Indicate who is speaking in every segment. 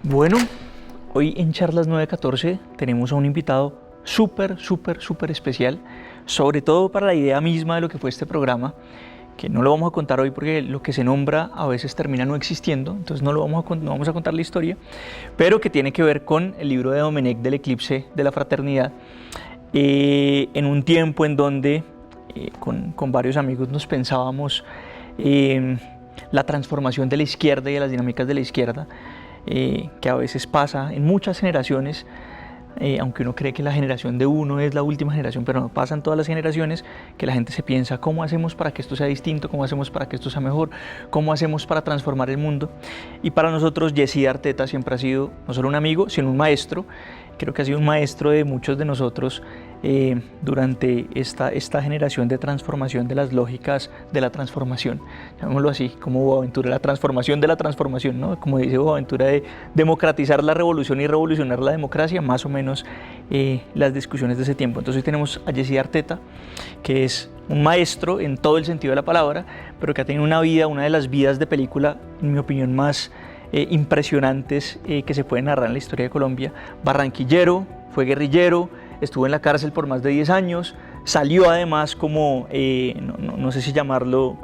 Speaker 1: Bueno, hoy en Charlas 914 tenemos a un invitado súper especial, sobre todo para la idea misma de lo que fue este programa, que no lo vamos a contar hoy porque lo que se nombra a veces termina no existiendo, entonces no vamos a contar la historia, pero que tiene que ver con el libro de Domenech del eclipse de la fraternidad, en un tiempo en donde con varios amigos nos pensábamos la transformación de la izquierda y de las dinámicas de la izquierda, que a veces pasa en muchas generaciones, aunque uno cree que la generación de uno es la última generación, pero no, pasan todas las generaciones, que la gente se piensa cómo hacemos para que esto sea distinto, cómo hacemos para que esto sea mejor, cómo hacemos para transformar el mundo. Y para nosotros Jesse Arteta siempre ha sido no solo un amigo, sino un maestro. Creo que ha sido un maestro de muchos de nosotros durante esta generación de transformación de las lógicas de la transformación, llamémoslo así, como Boaventura, la transformación de la transformación, ¿no? Como dice Boaventura, de democratizar la revolución y revolucionar la democracia, más o menos las discusiones de ese tiempo. Entonces hoy tenemos a Jesse Arteta, que es un maestro en todo el sentido de la palabra, pero que ha tenido una de las vidas de película, en mi opinión, más impresionantes que se pueden narrar en la historia de Colombia. Barranquillero, fue guerrillero, estuvo en la cárcel por más de 10 años, salió además como, no sé si llamarlo,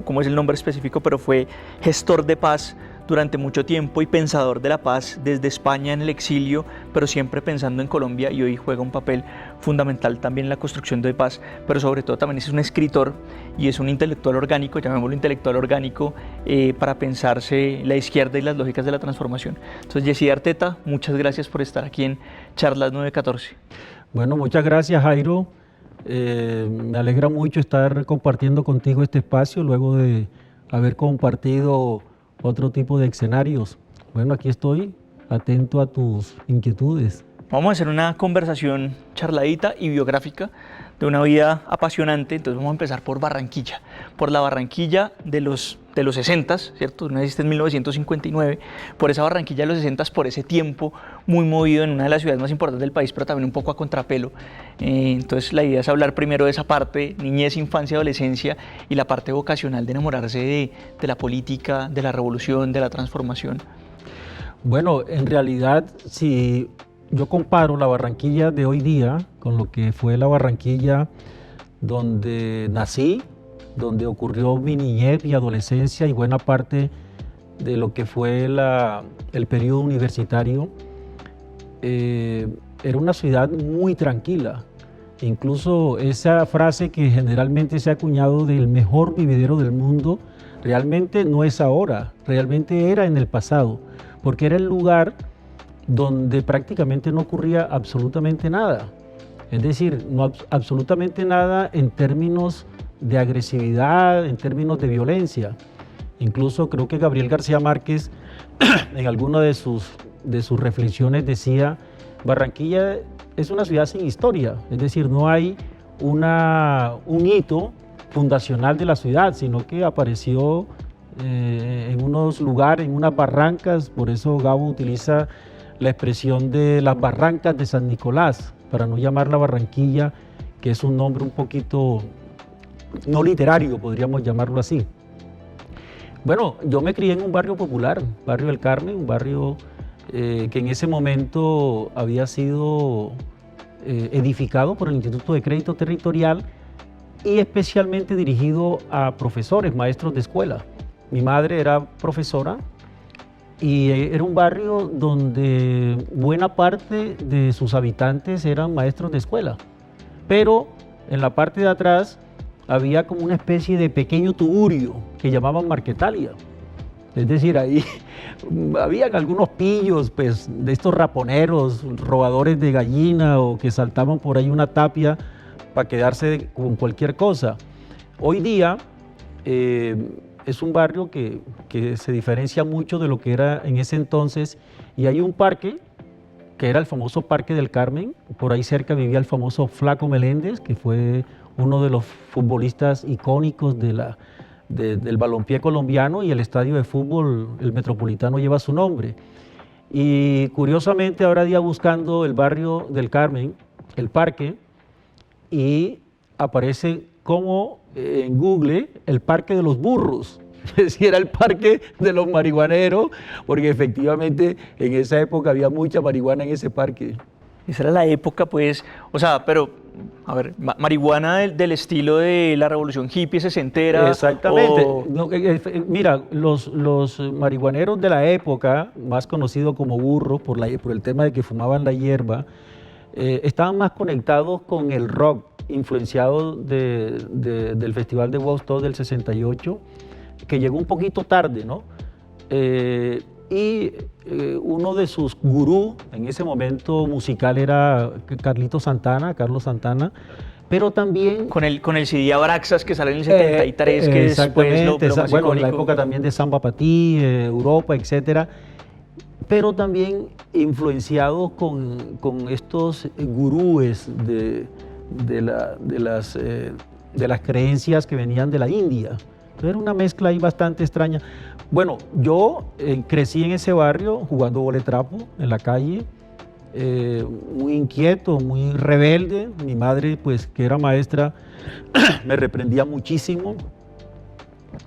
Speaker 1: cómo es el nombre específico, pero fue gestor de paz durante mucho tiempo y pensador de la paz desde España en el exilio, pero siempre pensando en Colombia, y hoy juega un papel fundamental también en la construcción de paz, pero sobre todo también es un escritor y es un intelectual orgánico, llamémoslo intelectual orgánico, para pensarse la izquierda y las lógicas de la transformación. Entonces, Jesse Arteta, muchas gracias por estar aquí en Charlas 914.
Speaker 2: Bueno, muchas gracias, Jairo. Me alegra mucho estar compartiendo contigo este espacio luego de haber compartido otro tipo de escenarios. Bueno, aquí estoy, atento a tus inquietudes.
Speaker 1: Vamos a hacer una conversación charladita y biográfica de una vida apasionante. Entonces vamos a empezar por Barranquilla, por la Barranquilla de los 60s, ¿cierto? Tú naciste en 1959, por esa Barranquilla de los 60s, por ese tiempo muy movido en una de las ciudades más importantes del país, pero también un poco a contrapelo. Entonces la idea es hablar primero de esa parte, niñez, infancia, adolescencia, y la parte vocacional de enamorarse de la política, de la revolución, de la transformación.
Speaker 2: Bueno, en realidad, si yo comparo la Barranquilla de hoy día con lo que fue la Barranquilla donde nací, donde ocurrió mi niñez y adolescencia y buena parte de lo que fue el periodo universitario, era una ciudad muy tranquila. Incluso esa frase que generalmente se ha acuñado del mejor vividero del mundo, realmente no es ahora, realmente era en el pasado, porque era el lugar donde prácticamente no ocurría absolutamente nada. Es decir, no absolutamente nada en términos de agresividad, en términos de violencia. Incluso creo que Gabriel García Márquez en alguna de sus reflexiones decía: Barranquilla es una ciudad sin historia, es decir, no hay un hito fundacional de la ciudad, sino que apareció en unos lugares, en unas barrancas. Por eso Gabo utiliza la expresión de las barrancas de San Nicolás, para no llamarla Barranquilla, que es un nombre un poquito no literario, podríamos llamarlo así. Bueno, yo me crié en un barrio popular, Barrio del Carmen, un barrio que en ese momento había sido edificado por el Instituto de Crédito Territorial y especialmente dirigido a profesores, maestros de escuela. Mi madre era profesora y era un barrio donde buena parte de sus habitantes eran maestros de escuela, pero en la parte de atrás había como una especie de pequeño tugurio que llamaban Marquetalia. Es decir, ahí habían algunos pillos, pues, de estos raponeros, robadores de gallina, o que saltaban por ahí una tapia para quedarse con cualquier cosa. Hoy día es un barrio que se diferencia mucho de lo que era en ese entonces, y hay un parque que era el famoso Parque del Carmen. Por ahí cerca vivía el famoso Flaco Meléndez, que fue uno de los futbolistas icónicos del balompié colombiano, y el estadio de fútbol, el Metropolitano, lleva su nombre. Y curiosamente ahora día buscando el barrio del Carmen, el parque, y aparece como en Google el Parque de los Burros. Sí, era el parque de los marihuaneros, porque efectivamente en esa época había mucha marihuana en ese parque.
Speaker 1: Esa era la época, pues, o sea, pero, a ver, marihuana del estilo de la revolución hippie sesentera.
Speaker 2: Exactamente.
Speaker 1: O
Speaker 2: No, mira, los marihuaneros de la época, más conocidos como burros por el tema de que fumaban la hierba, estaban más conectados con el rock, influenciado del Festival de Woodstock del 68, que llegó un poquito tarde, ¿no? Uno de sus gurús en ese momento musical era Carlos Santana, pero también...
Speaker 1: con el CD Abraxas que sale en el 73, que después lo más
Speaker 2: bueno, en la
Speaker 1: icónico.
Speaker 2: época también de Samba Patí, Europa, etcétera, pero también influenciados con estos gurúes de las creencias que venían de la India. Entonces era una mezcla ahí bastante extraña. Bueno, yo crecí en ese barrio jugando boletrapo en la calle, muy inquieto, muy rebelde. Mi madre, pues, que era maestra, me reprendía muchísimo.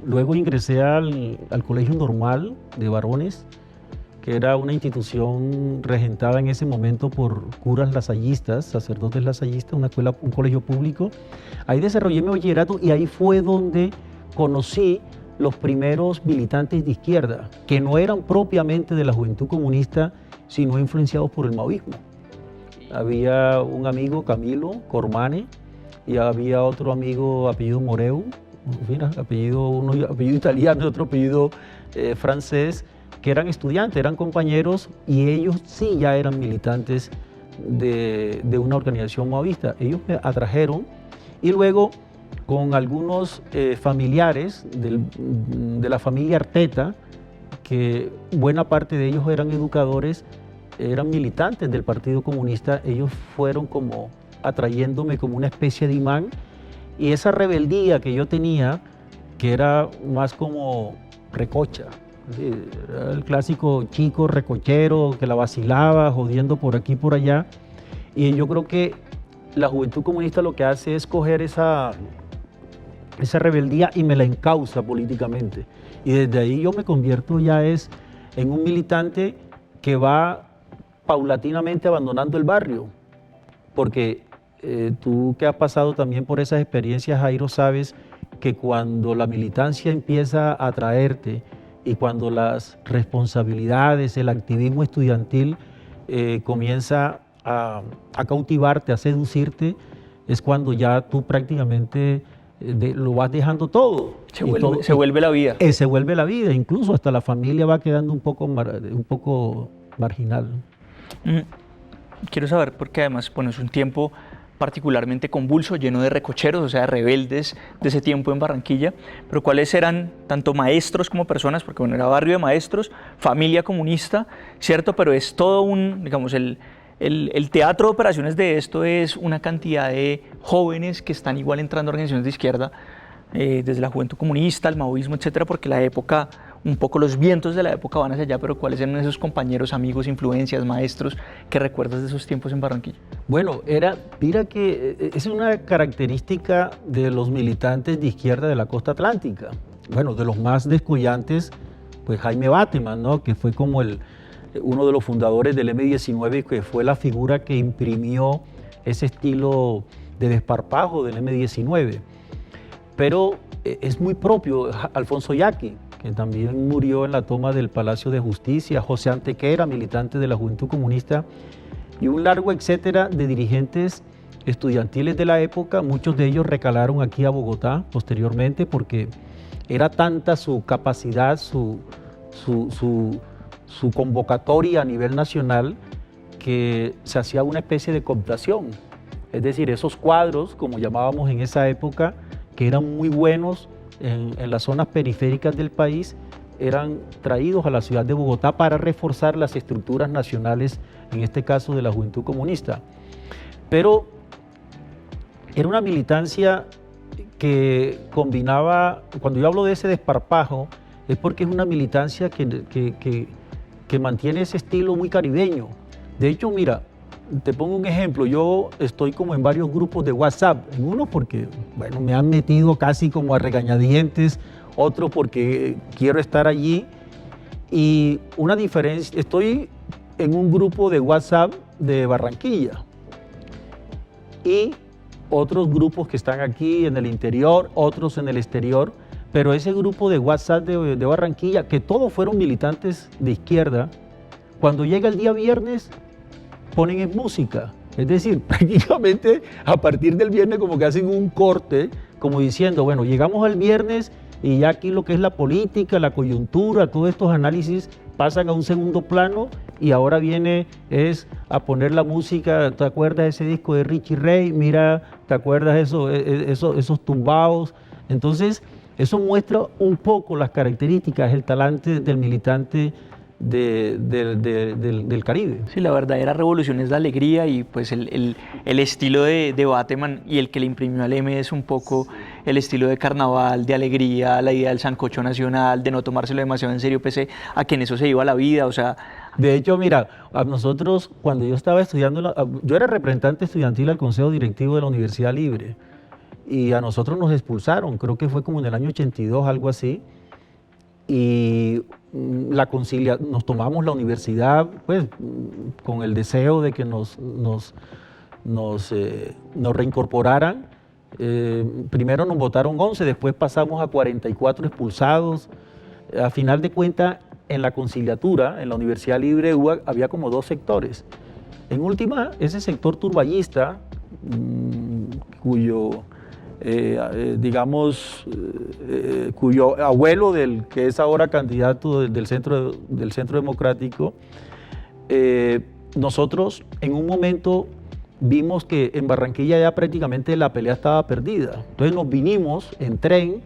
Speaker 2: Luego ingresé al colegio normal de varones, que era una institución regentada en ese momento por curas lasallistas, sacerdotes lasallistas, un colegio público. Ahí desarrollé mi bachillerato y ahí fue donde conocí los primeros militantes de izquierda, que no eran propiamente de la Juventud Comunista, sino influenciados por el maoísmo. Había un amigo, Camilo Cormane, y había otro amigo apellido Moreu, mira, uno apellido italiano y otro apellido francés, que eran estudiantes, eran compañeros, y ellos sí ya eran militantes de una organización maoísta. Ellos me atrajeron y luego con algunos familiares de la familia Arteta, que buena parte de ellos eran educadores, eran militantes del Partido Comunista, ellos fueron como atrayéndome como una especie de imán, y esa rebeldía que yo tenía, que era más como recocha, era el clásico chico recochero que la vacilaba, jodiendo por aquí y por allá, y yo creo que la Juventud Comunista lo que hace es coger esa rebeldía y me la encausa políticamente. Y desde ahí yo me convierto ya en un militante que va paulatinamente abandonando el barrio. Porque tú que has pasado también por esas experiencias, Jairo, sabes que cuando la militancia empieza a atraerte y cuando las responsabilidades, el activismo estudiantil comienza a cautivarte, a seducirte, es cuando ya tú prácticamente lo vas dejando todo.
Speaker 1: Se vuelve la vida.
Speaker 2: Se vuelve la vida, incluso hasta la familia va quedando un poco marginal.
Speaker 1: Quiero saber, porque además, bueno, es un tiempo particularmente convulso, lleno de recocheros, o sea, de rebeldes de ese tiempo en Barranquilla, pero ¿cuáles eran tanto maestros como personas? Porque bueno, era barrio de maestros, familia comunista, ¿cierto? Pero es todo digamos, el teatro de operaciones de esto es una cantidad de jóvenes que están igual entrando a organizaciones de izquierda, desde la Juventud Comunista, el maoísmo, etcétera, porque la época, un poco los vientos de la época van hacia allá, pero ¿cuáles eran esos compañeros, amigos, influencias, maestros que recuerdas de esos tiempos en Barranquilla?
Speaker 2: Bueno, mira que es una característica de los militantes de izquierda de la costa atlántica. Bueno, de los más descollantes, pues Jaime Bateman, ¿no? Que fue como uno de los fundadores del M-19, que fue la figura que imprimió ese estilo de desparpajo del M-19. Pero es muy propio Alfonso Yaqui, que también murió en la toma del Palacio de Justicia, José Antequera, militante de la Juventud Comunista, y un largo etcétera de dirigentes estudiantiles de la época. Muchos de ellos recalaron aquí a Bogotá posteriormente porque era tanta su capacidad, su convocatoria a nivel nacional, que se hacía una especie de cooptación. Es decir, esos cuadros, como llamábamos en esa época, que eran muy buenos en las zonas periféricas del país, eran traídos a la ciudad de Bogotá para reforzar las estructuras nacionales, en este caso de la Juventud Comunista. Pero era una militancia que combinaba, cuando yo hablo de ese desparpajo, es porque es una militancia que mantiene ese estilo muy caribeño. De hecho, mira, te pongo un ejemplo, yo estoy como en varios grupos de WhatsApp, en uno porque, bueno, me han metido casi como a regañadientes otros porque quiero estar allí. Y una diferencia, estoy en un grupo de WhatsApp de Barranquilla y otros grupos que están aquí en el interior, otros en el exterior, pero ese grupo de WhatsApp de Barranquilla, que todos fueron militantes de izquierda, cuando llega el día viernes ponen en música. Es decir, prácticamente a partir del viernes como que hacen un corte, como diciendo, bueno, llegamos al viernes y ya aquí lo que es la política, la coyuntura, todos estos análisis pasan a un segundo plano y ahora viene es a poner la música. ¿Te acuerdas de ese disco de Richie Ray? Mira, ¿te acuerdas esos tumbados? Entonces, eso muestra un poco las características, el talante del militante del Caribe.
Speaker 1: Sí, la verdadera revolución es la alegría y pues el estilo de Bateman y el que le imprimió al M es un poco el estilo de carnaval, de alegría, la idea del sancocho nacional, de no tomárselo demasiado en serio, pese a que en eso se iba la vida, o sea...
Speaker 2: De hecho, mira, a nosotros cuando yo estaba estudiando, yo era representante estudiantil al Consejo Directivo de la Universidad Libre y a nosotros nos expulsaron, creo que fue como en el año 82, algo así. Y nos tomamos la universidad pues con el deseo de que nos reincorporaran. Primero nos votaron 11, después pasamos a 44 expulsados. A final de cuentas, en la conciliatura, en la Universidad Libre de UAC, había como dos sectores. En última, ese sector turballista, cuyo cuyo abuelo, del que es ahora candidato del Centro Democrático, nosotros en un momento vimos que en Barranquilla ya prácticamente la pelea estaba perdida. Entonces nos vinimos en tren,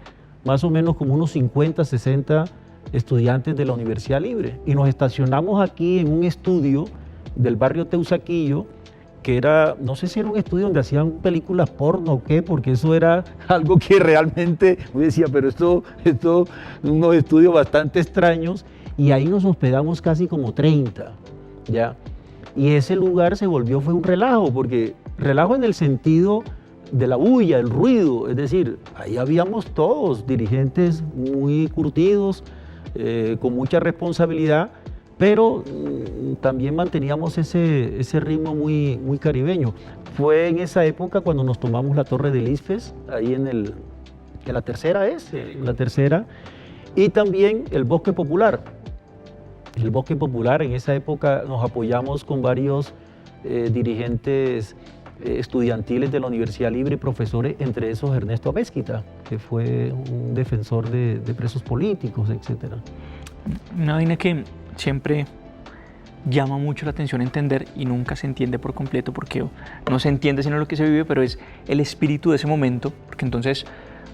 Speaker 2: más o menos como unos 50, 60 estudiantes de la Universidad Libre, y nos estacionamos aquí en un estudio del barrio Teusaquillo, que era, no sé si era un estudio donde hacían películas porno o qué, porque eso era algo que realmente, me decía, pero esto unos estudios bastante extraños, y ahí nos hospedamos casi como 30, ¿ya? Y ese lugar fue un relajo, porque relajo en el sentido de la bulla, el ruido, es decir, ahí habíamos todos, dirigentes muy curtidos, con mucha responsabilidad, pero también manteníamos ese ritmo muy, muy caribeño. Fue en esa época cuando nos tomamos la Torre del ISFES, ahí en la tercera y también el Bosque Popular. El Bosque Popular, en esa época nos apoyamos con varios dirigentes estudiantiles de la Universidad Libre y profesores, entre esos Ernesto Amezquita, que fue un defensor de presos políticos, etc.
Speaker 1: Una vaina que siempre llama mucho la atención entender y nunca se entiende por completo porque no se entiende sino lo que se vive, pero es el espíritu de ese momento, porque entonces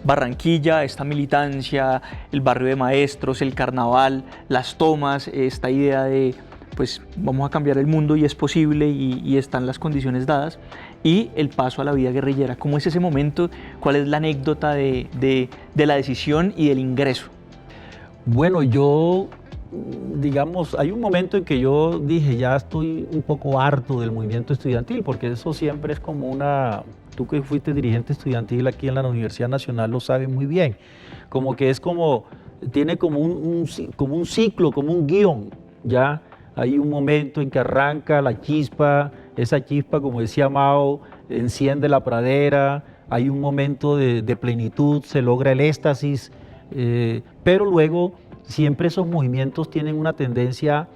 Speaker 1: Barranquilla, esta militancia, el barrio de maestros, el carnaval, las tomas, esta idea de pues vamos a cambiar el mundo y es posible y están las condiciones dadas, y el paso a la vida guerrillera. ¿Cómo es ese momento? ¿Cuál es la anécdota de la decisión y del ingreso?
Speaker 2: Bueno, digamos, hay un momento en que yo dije, ya estoy un poco harto del movimiento estudiantil, porque eso siempre es como tú que fuiste dirigente estudiantil aquí en la Universidad Nacional lo sabes muy bien, como que tiene como un ciclo, como un guión, ya. Hay un momento en que arranca la chispa, esa chispa, como decía Mao, enciende la pradera, hay un momento de plenitud, se logra el éxtasis, pero luego siempre esos movimientos tienen una tendencia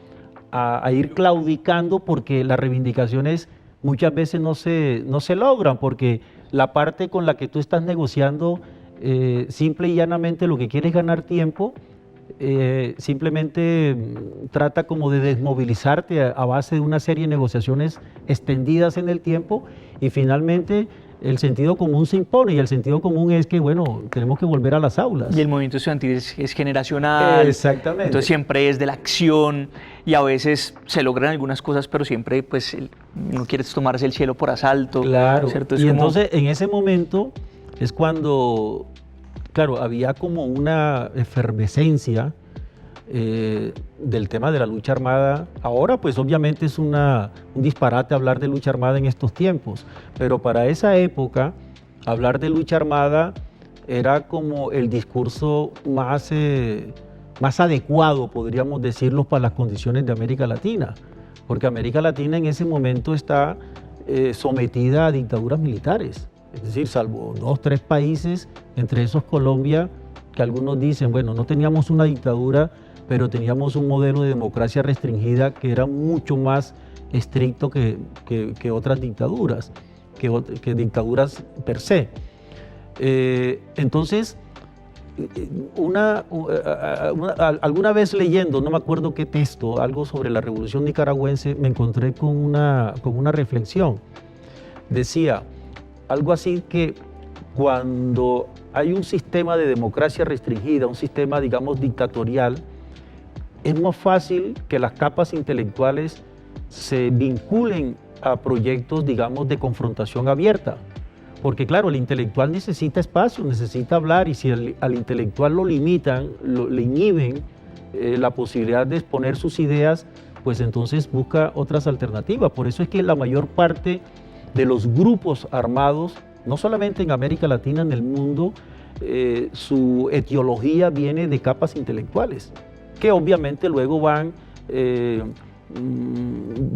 Speaker 2: a ir claudicando porque las reivindicaciones muchas veces no se logran, porque la parte con la que tú estás negociando simple y llanamente lo que quiere es ganar tiempo, simplemente trata como de desmovilizarte a base de una serie de negociaciones extendidas en el tiempo, y finalmente el sentido común se impone, y el sentido común es que, bueno, tenemos que volver a las aulas.
Speaker 1: Y el movimiento estudiantil es generacional.
Speaker 2: Exactamente.
Speaker 1: Entonces siempre es de la acción y a veces se logran algunas cosas, pero siempre pues no quieres tomarse el cielo por asalto.
Speaker 2: Claro,
Speaker 1: ¿cierto?
Speaker 2: y entonces en ese momento es cuando, claro, había como una efervescencia del tema de la lucha armada. Ahora pues obviamente es un disparate hablar de lucha armada en estos tiempos, pero para esa época hablar de lucha armada era como el discurso más adecuado, podríamos decirlo, para las condiciones de América Latina, porque América Latina en ese momento está sometida a dictaduras militares, es decir, salvo 2 o 3 países, entre esos Colombia, que algunos dicen, bueno, no teníamos una dictadura, pero teníamos un modelo de democracia restringida que era mucho más estricto que otras dictaduras, que dictaduras per se. Entonces, alguna vez leyendo, no me acuerdo qué texto, algo sobre la Revolución Nicaragüense, me encontré con una reflexión. Decía algo así que cuando hay un sistema de democracia restringida, un sistema, digamos, dictatorial, es más fácil que las capas intelectuales se vinculen a proyectos, digamos, de confrontación abierta. Porque claro, el intelectual necesita espacio, necesita hablar, y si al intelectual lo limitan, le inhiben la posibilidad de exponer sus ideas, pues entonces busca otras alternativas. Por eso es que la mayor parte de los grupos armados, no solamente en América Latina, en el mundo, su etiología viene de capas intelectuales, que obviamente luego van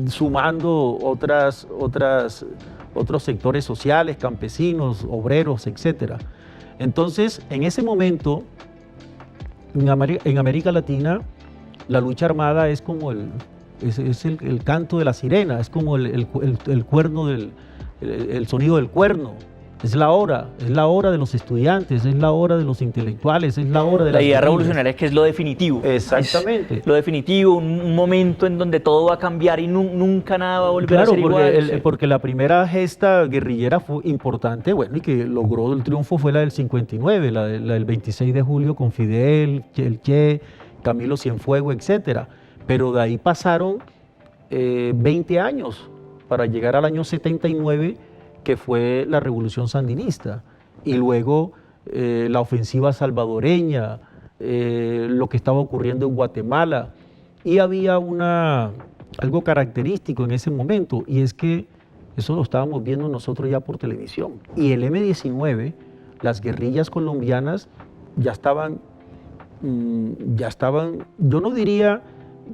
Speaker 2: sumando otros sectores sociales, campesinos, obreros, etc. Entonces, en ese momento, en América Latina, la lucha armada es como el canto de la sirena, es como el cuerno el sonido del cuerno. Es la hora de los estudiantes, es la hora de los intelectuales, es la hora de
Speaker 1: la idea
Speaker 2: guerrillas.
Speaker 1: revolucionaria es que es lo definitivo.
Speaker 2: Exactamente.
Speaker 1: Es lo definitivo, un momento en donde todo va a cambiar y nunca nada va a volver a ser igual.
Speaker 2: Porque la primera gesta guerrillera fue importante, bueno, y que logró el triunfo fue la del 59, la del 26 de julio con Fidel, el Che, Camilo Cienfuegos, etc. Pero de ahí pasaron 20 años para llegar al año 79, que fue la Revolución Sandinista, y luego la ofensiva salvadoreña, lo que estaba ocurriendo en Guatemala. Y había algo característico en ese momento, y es que eso lo estábamos viendo nosotros ya por televisión. Y el M-19, las guerrillas colombianas ya estaban, yo no diría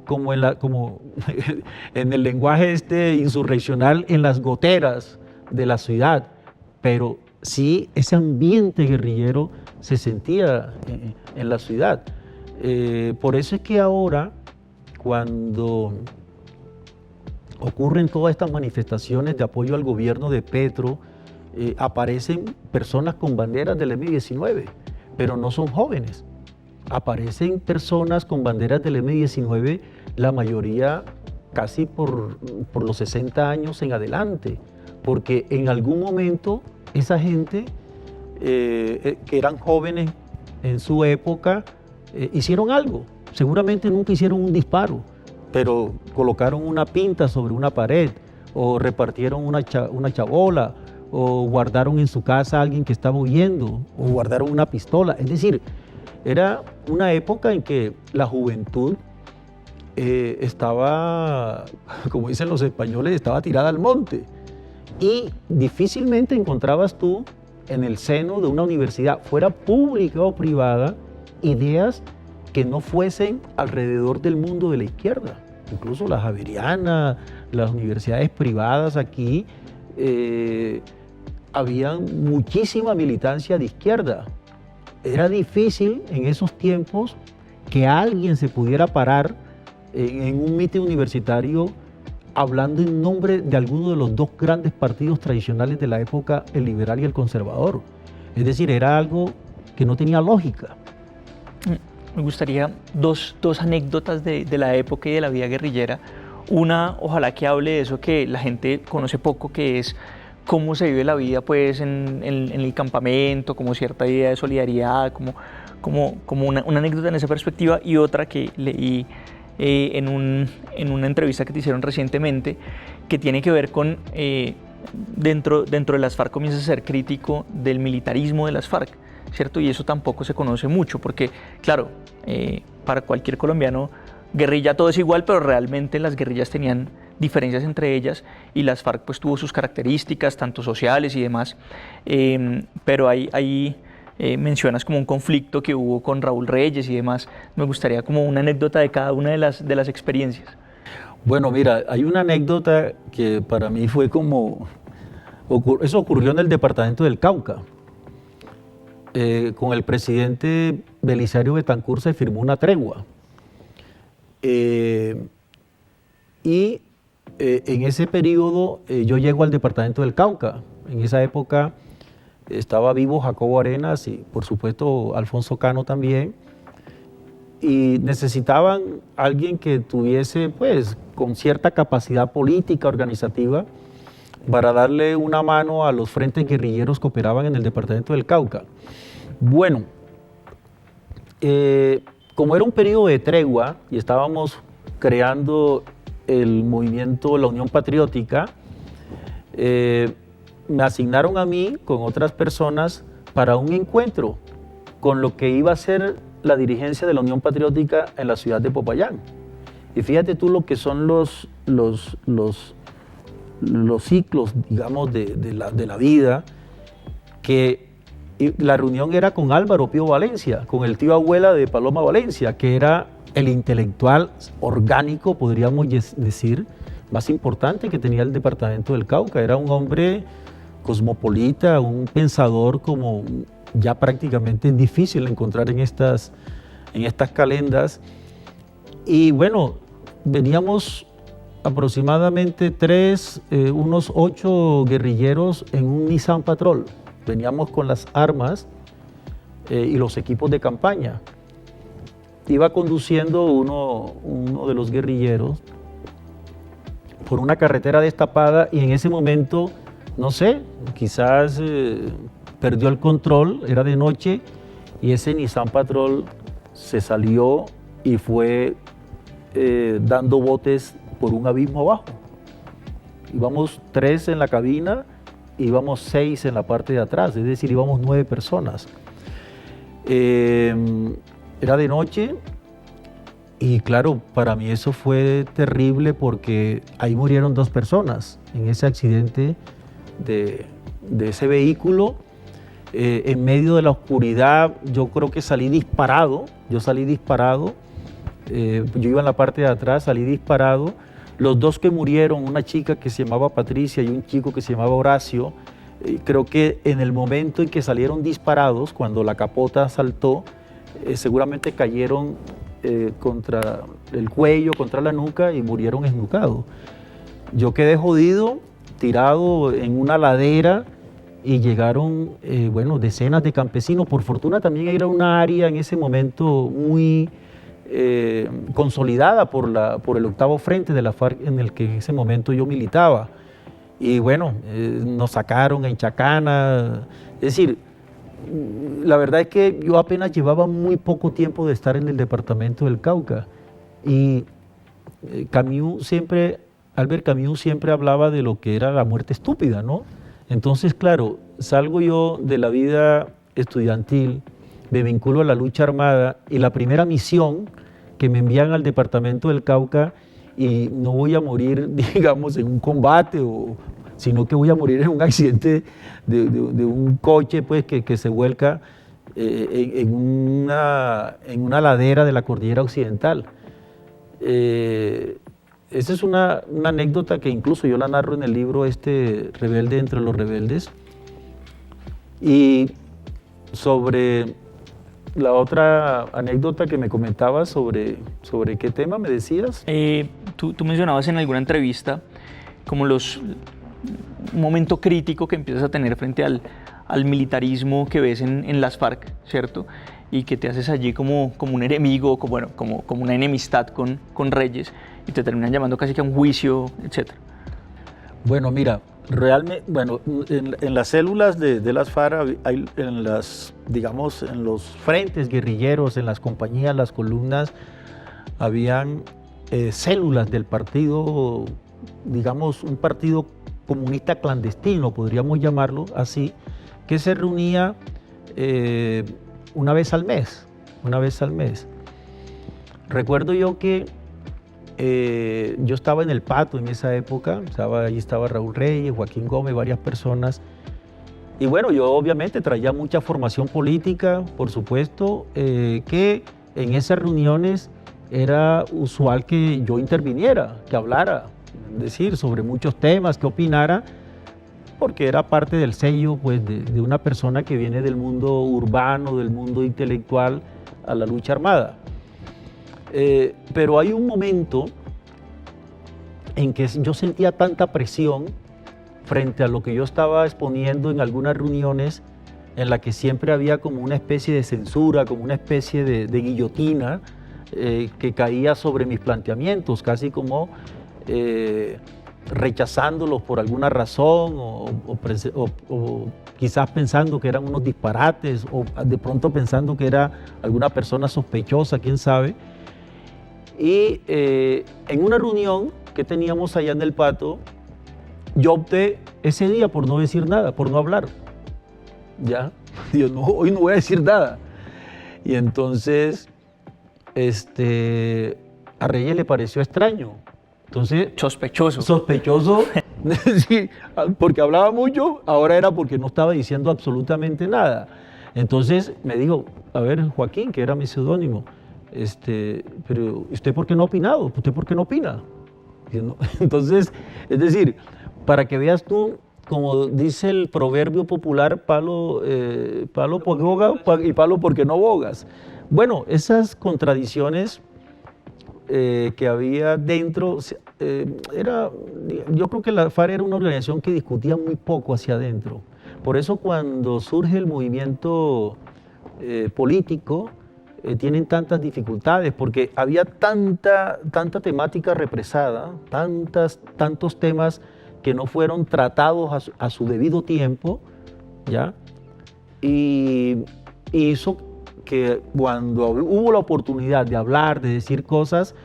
Speaker 2: como en el lenguaje insurreccional, en las goteras de la ciudad, pero sí ese ambiente guerrillero se sentía en la ciudad. Por eso es que ahora, cuando ocurren todas estas manifestaciones de apoyo al gobierno de Petro, aparecen personas con banderas del M-19, pero no son jóvenes. Aparecen personas con banderas del M-19, la mayoría casi por los 60 años en adelante, porque en algún momento esa gente que eran jóvenes en su época hicieron algo. Seguramente nunca hicieron un disparo, pero colocaron una pinta sobre una pared, o repartieron una chabola, o guardaron en su casa a alguien que estaba huyendo, o guardaron una pistola. Es decir, era una época en que la juventud estaba, como dicen los españoles, estaba tirada al monte. Y difícilmente encontrabas tú en el seno de una universidad, fuera pública o privada, ideas que no fuesen alrededor del mundo de la izquierda. Incluso la Javeriana, las universidades privadas aquí, había muchísima militancia de izquierda. Era difícil en esos tiempos que alguien se pudiera parar en un mitin universitario hablando en nombre de alguno de los 2 grandes partidos tradicionales de la época, el liberal y el conservador. Es decir, era algo que no tenía lógica.
Speaker 1: Me gustaría dos anécdotas de la época y de la vida guerrillera. Una, ojalá que hable de eso que la gente conoce poco, que es cómo se vive la vida pues, en el campamento, como cierta idea de solidaridad, como una anécdota en esa perspectiva. Y otra que leí en una entrevista que te hicieron recientemente, que tiene que ver con dentro de las FARC comienza a ser crítico del militarismo de las FARC, ¿cierto? Y eso tampoco se conoce mucho, porque claro, para cualquier colombiano, guerrilla todo es igual, pero realmente las guerrillas tenían diferencias entre ellas, y las FARC pues tuvo sus características, tanto sociales y demás, pero hay mencionas como un conflicto que hubo con Raúl Reyes y demás. Me gustaría como una anécdota de cada una de las experiencias.
Speaker 2: Bueno, mira, hay una anécdota que para mí fue como, eso ocurrió en el departamento del Cauca. Con el presidente Belisario Betancur se firmó una tregua. En ese periodo yo llego al departamento del Cauca. En esa época estaba vivo Jacobo Arenas y por supuesto Alfonso Cano también. Y necesitaban alguien que tuviese pues con cierta capacidad política, organizativa, para darle una mano a los frentes guerrilleros que operaban en el departamento del Cauca. Bueno, como era un periodo de tregua y estábamos creando el movimiento La Unión Patriótica, me asignaron a mí con otras personas para un encuentro con lo que iba a ser la dirigencia de la Unión Patriótica en la ciudad de Popayán. Y fíjate tú lo que son los ciclos, digamos, de la vida, que la reunión era con Álvaro Pío Valencia, con el tío abuela de Paloma Valencia, que era el intelectual orgánico, podríamos decir, más importante que tenía el departamento del Cauca. Era un hombre cosmopolita, un pensador como ya prácticamente difícil encontrar en estas calendas. Y bueno, veníamos aproximadamente unos 8 guerrilleros en un Nissan Patrol. Veníamos con las armas y los equipos de campaña. Iba conduciendo uno de los guerrilleros por una carretera destapada y en ese momento, no sé, quizás perdió el control, era de noche y ese Nissan Patrol se salió y fue dando botes por un abismo abajo. Íbamos 3 en la cabina, íbamos 6 en la parte de atrás, es decir, íbamos 9 personas. Era de noche y claro, para mí eso fue terrible porque ahí murieron 2 personas en ese accidente de ese vehículo. En medio de la oscuridad yo creo que salí disparado, yo iba en la parte de atrás, salí disparado. Los 2 que murieron, una chica que se llamaba Patricia y un chico que se llamaba Horacio, creo que en el momento en que salieron disparados, cuando la capota saltó, seguramente cayeron contra el cuello, contra la nuca y murieron esnucados. Yo quedé jodido, tirado en una ladera y llegaron, decenas de campesinos. Por fortuna también era una área en ese momento muy consolidada por el 8º Frente de la FARC en el que en ese momento yo militaba. Y bueno, nos sacaron en Chacana. Es decir, la verdad es que yo apenas llevaba muy poco tiempo de estar en el departamento del Cauca. Y Albert Camus siempre hablaba de lo que era la muerte estúpida, ¿no? Entonces, claro, salgo yo de la vida estudiantil, me vinculo a la lucha armada y la primera misión que me envían al departamento del Cauca, y no voy a morir, digamos, en un combate, sino que voy a morir en un accidente de un coche pues, que se vuelca en una ladera de la cordillera occidental. Esa es una anécdota que incluso yo la narro en el libro Rebelde entre los rebeldes. Y sobre la otra anécdota que me comentabas, sobre qué tema me decías.
Speaker 1: Tú mencionabas en alguna entrevista como un momento crítico que empiezas a tener frente al militarismo que ves en las FARC, ¿cierto? Y que te haces allí como un enemigo, como una enemistad con Reyes, y te terminan llamando casi que a un juicio, etc.
Speaker 2: Bueno, mira, realmente, en las células de las FARC, en los frentes guerrilleros, en las compañías, las columnas, habían células del partido, digamos, un partido comunista clandestino, podríamos llamarlo así, que se reunía una vez al mes. Recuerdo yo que yo estaba en el Pato en esa época, allí estaba Raúl Reyes, Joaquín Gómez, varias personas, Y bueno, yo obviamente traía mucha formación política, por supuesto, que en esas reuniones era usual que yo interviniera, que hablara, es decir, sobre muchos temas, que opinara, porque era parte del sello pues, de una persona que viene del mundo urbano, del mundo intelectual, a la lucha armada. Pero hay un momento en que yo sentía tanta presión frente a lo que yo estaba exponiendo en algunas reuniones, en la que siempre había como una especie de censura, como una especie de guillotina que caía sobre mis planteamientos, casi como rechazándolos por alguna razón o quizás pensando que eran unos disparates o de pronto pensando que era alguna persona sospechosa, quién sabe. Y en una reunión que teníamos allá en el Pato, yo opté ese día por no decir nada, por no hablar. Ya, digo, no, hoy no voy a decir nada. Y entonces, a Reyes le pareció extraño. Entonces,
Speaker 1: Sospechoso.
Speaker 2: Sospechoso, sí, porque hablaba mucho, ahora era porque no estaba diciendo absolutamente nada. Entonces me dijo, a ver, Joaquín, que era mi seudónimo, pero ¿usted por qué no ha opinado? ¿Usted por qué no opina? Entonces, es decir, para que veas tú, como dice el proverbio popular, palo porque boga y palo porque no bogas. Bueno, esas contradicciones que había dentro, yo creo que la FARC era una organización que discutía muy poco hacia adentro. Por eso cuando surge el movimiento político, tienen tantas dificultades, porque había tanta temática represada, tantos temas que no fueron tratados a su debido tiempo, ¿ya? Y hizo que cuando hubo la oportunidad de hablar, de decir cosas,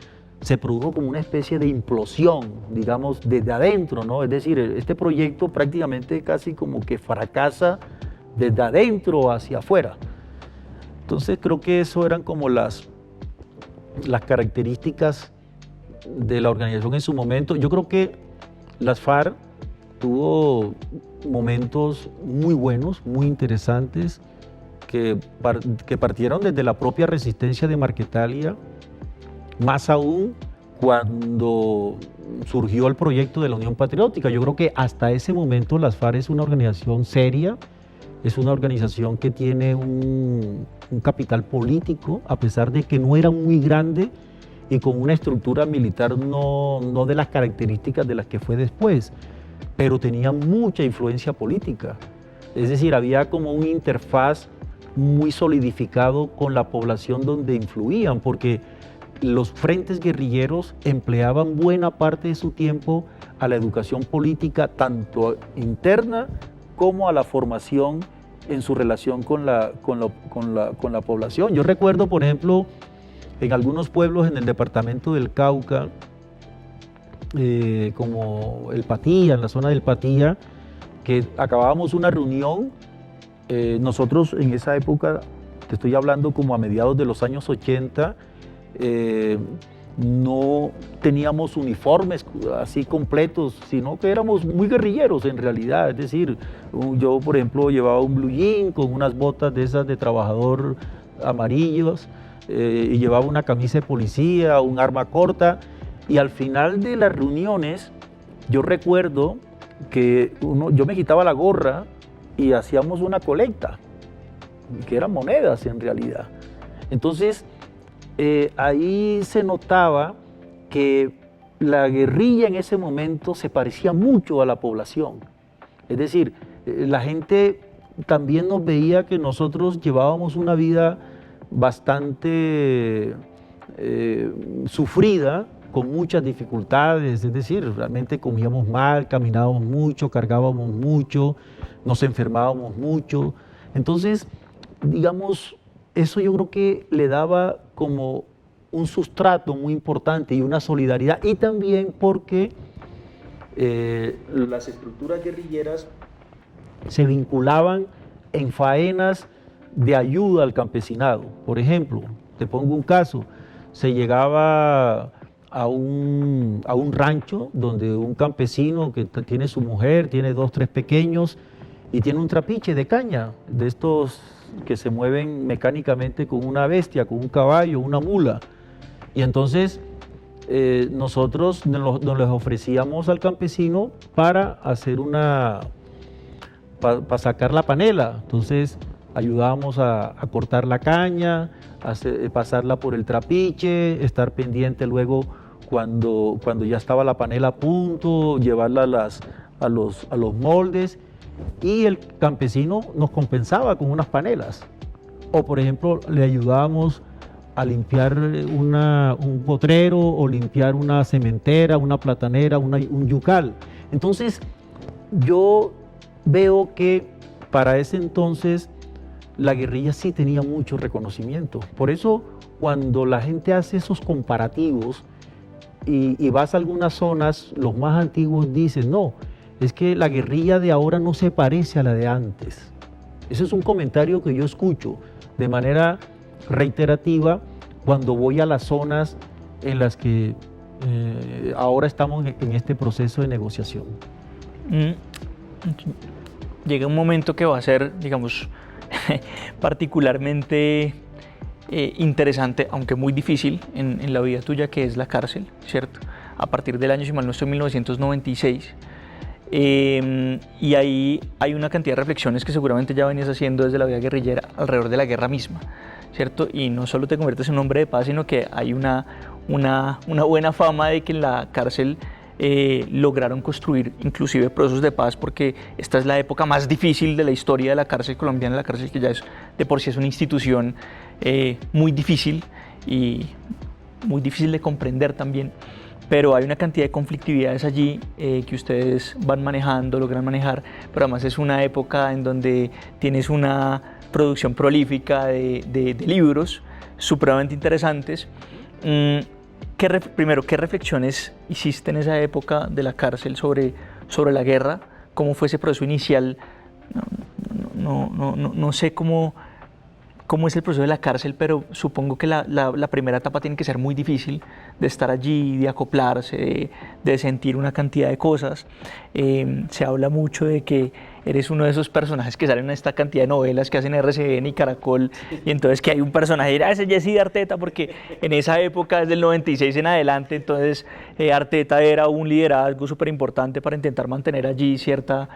Speaker 2: se produjo como una especie de implosión, digamos, desde adentro, ¿no? Es decir, este proyecto prácticamente casi como que fracasa desde adentro hacia afuera. Entonces creo que eso eran como las características de la organización en su momento. Yo creo que las FARC tuvo momentos muy buenos, muy interesantes, que partieron desde la propia resistencia de Marquetalia, más aún cuando surgió el proyecto de la Unión Patriótica. Yo creo que hasta ese momento las FARC es una organización seria, es una organización que tiene un capital político, a pesar de que no era muy grande y con una estructura militar no de las características de las que fue después, pero tenía mucha influencia política. Es decir, había como una interfaz muy solidificado con la población donde influían, porque los frentes guerrilleros empleaban buena parte de su tiempo a la educación política, tanto interna como a la formación en su relación con la población. Yo recuerdo, por ejemplo, en algunos pueblos en el departamento del Cauca, como el Patía, en la zona del Patía, que acabábamos una reunión. Nosotros en esa época, te estoy hablando como a mediados de los años 80, no teníamos uniformes así completos, sino que éramos muy guerrilleros en realidad. Es decir, yo por ejemplo llevaba un blue jean con unas botas de esas de trabajador amarillos, y llevaba una camisa de policía, un arma corta, y al final de las reuniones yo recuerdo que yo me quitaba la gorra y hacíamos una colecta, que eran monedas en realidad. Entonces, ahí se notaba que la guerrilla en ese momento se parecía mucho a la población. Es decir, la gente también nos veía que nosotros llevábamos una vida bastante sufrida, con muchas dificultades, es decir, realmente comíamos mal, caminábamos mucho, cargábamos mucho, nos enfermábamos mucho. Entonces, digamos, eso yo creo que le daba como un sustrato muy importante y una solidaridad, y también porque las estructuras guerrilleras se vinculaban en faenas de ayuda al campesinado. Por ejemplo, te pongo un caso, se llegaba a un rancho donde un campesino que tiene su mujer, tiene 2, 3 pequeños, y tiene un trapiche de caña, de estos que se mueven mecánicamente con una bestia, con un caballo, una mula. Y entonces nosotros nos les ofrecíamos al campesino para hacer para sacar la panela. Entonces ayudábamos a cortar la caña, pasarla por el trapiche, estar pendiente luego cuando ya estaba la panela a punto, llevarla a los moldes, y el campesino nos compensaba con unas panelas. O por ejemplo le ayudábamos a limpiar un potrero, o limpiar una cementera, una platanera, un yucal. Entonces yo veo que para ese entonces la guerrilla sí tenía mucho reconocimiento. Por eso cuando la gente hace esos comparativos y vas a algunas zonas, los más antiguos dicen, no, es que la guerrilla de ahora no se parece a la de antes. Ese es un comentario que yo escucho de manera reiterativa cuando voy a las zonas en las que ahora estamos en este proceso de negociación.
Speaker 1: Llega un momento que va a ser, digamos, particularmente interesante, aunque muy difícil en la vida tuya, que es la cárcel, ¿cierto? A partir del año, si mal no estoy, 1996. Y ahí hay una cantidad de reflexiones que seguramente ya venías haciendo desde la vida guerrillera alrededor de la guerra misma, ¿cierto? Y no solo te conviertes en un hombre de paz, sino que hay una buena fama de que en la cárcel lograron construir inclusive procesos de paz, porque esta es la época más difícil de la historia de la cárcel colombiana, la cárcel que ya es de por sí es una institución muy difícil y muy difícil de comprender también. Pero hay una cantidad de conflictividades allí que ustedes van manejando, logran manejar, pero además es una época en donde tienes una producción prolífica de libros supremamente interesantes. Primero, ¿qué reflexiones hiciste en esa época de la cárcel sobre la guerra? ¿Cómo fue ese proceso inicial? No sé cómo es el proceso de la cárcel, pero supongo que la primera etapa tiene que ser muy difícil, de estar allí, de acoplarse, de sentir una cantidad de cosas. Se habla mucho de que eres uno de esos personajes que salen en esta cantidad de novelas que hacen RCN y Caracol, y entonces que hay un personaje, ese Jesse Arteta, porque en esa época, desde el 96 en adelante, entonces Arteta era un liderazgo súper importante para intentar mantener allí cierto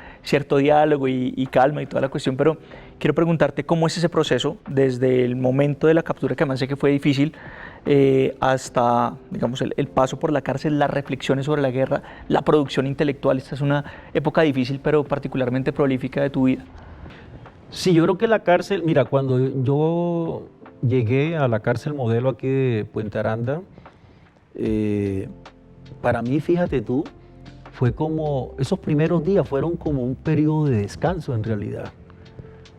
Speaker 1: diálogo y calma y toda la cuestión. Pero quiero preguntarte cómo es ese proceso desde el momento de la captura, que además sé que fue difícil, hasta, digamos, el paso por la cárcel, las reflexiones sobre la guerra, la producción intelectual. Esta es una época difícil, pero particularmente prolífica de tu vida.
Speaker 2: Sí, yo creo que la cárcel, mira, cuando yo llegué a la cárcel modelo aquí de Puente Aranda, para mí, fíjate tú, fue como, esos primeros días fueron como un periodo de descanso en realidad,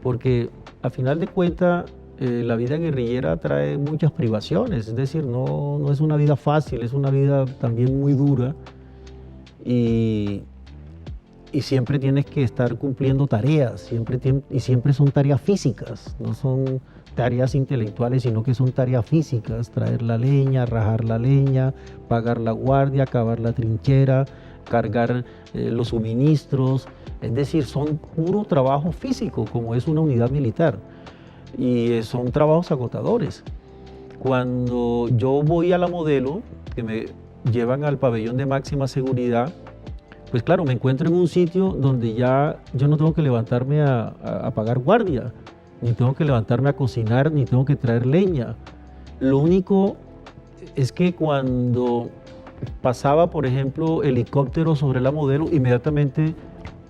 Speaker 2: porque a final de cuentas la vida guerrillera trae muchas privaciones, es decir, no es una vida fácil, es una vida también muy dura, y siempre tienes que estar cumpliendo tareas, y siempre son tareas físicas, no son tareas intelectuales, sino que son tareas físicas: traer la leña, rajar la leña, pagar la guardia, cavar la trinchera, cargar los suministros. Es decir, son puro trabajo físico, como es una unidad militar, y son trabajos agotadores. Cuando yo voy a la modelo, que me llevan al pabellón de máxima seguridad, pues claro, me encuentro en un sitio donde ya yo no tengo que levantarme a pagar guardia, ni tengo que levantarme a cocinar, ni tengo que traer leña. Lo único es que cuando pasaba, por ejemplo, helicóptero sobre la modelo, inmediatamente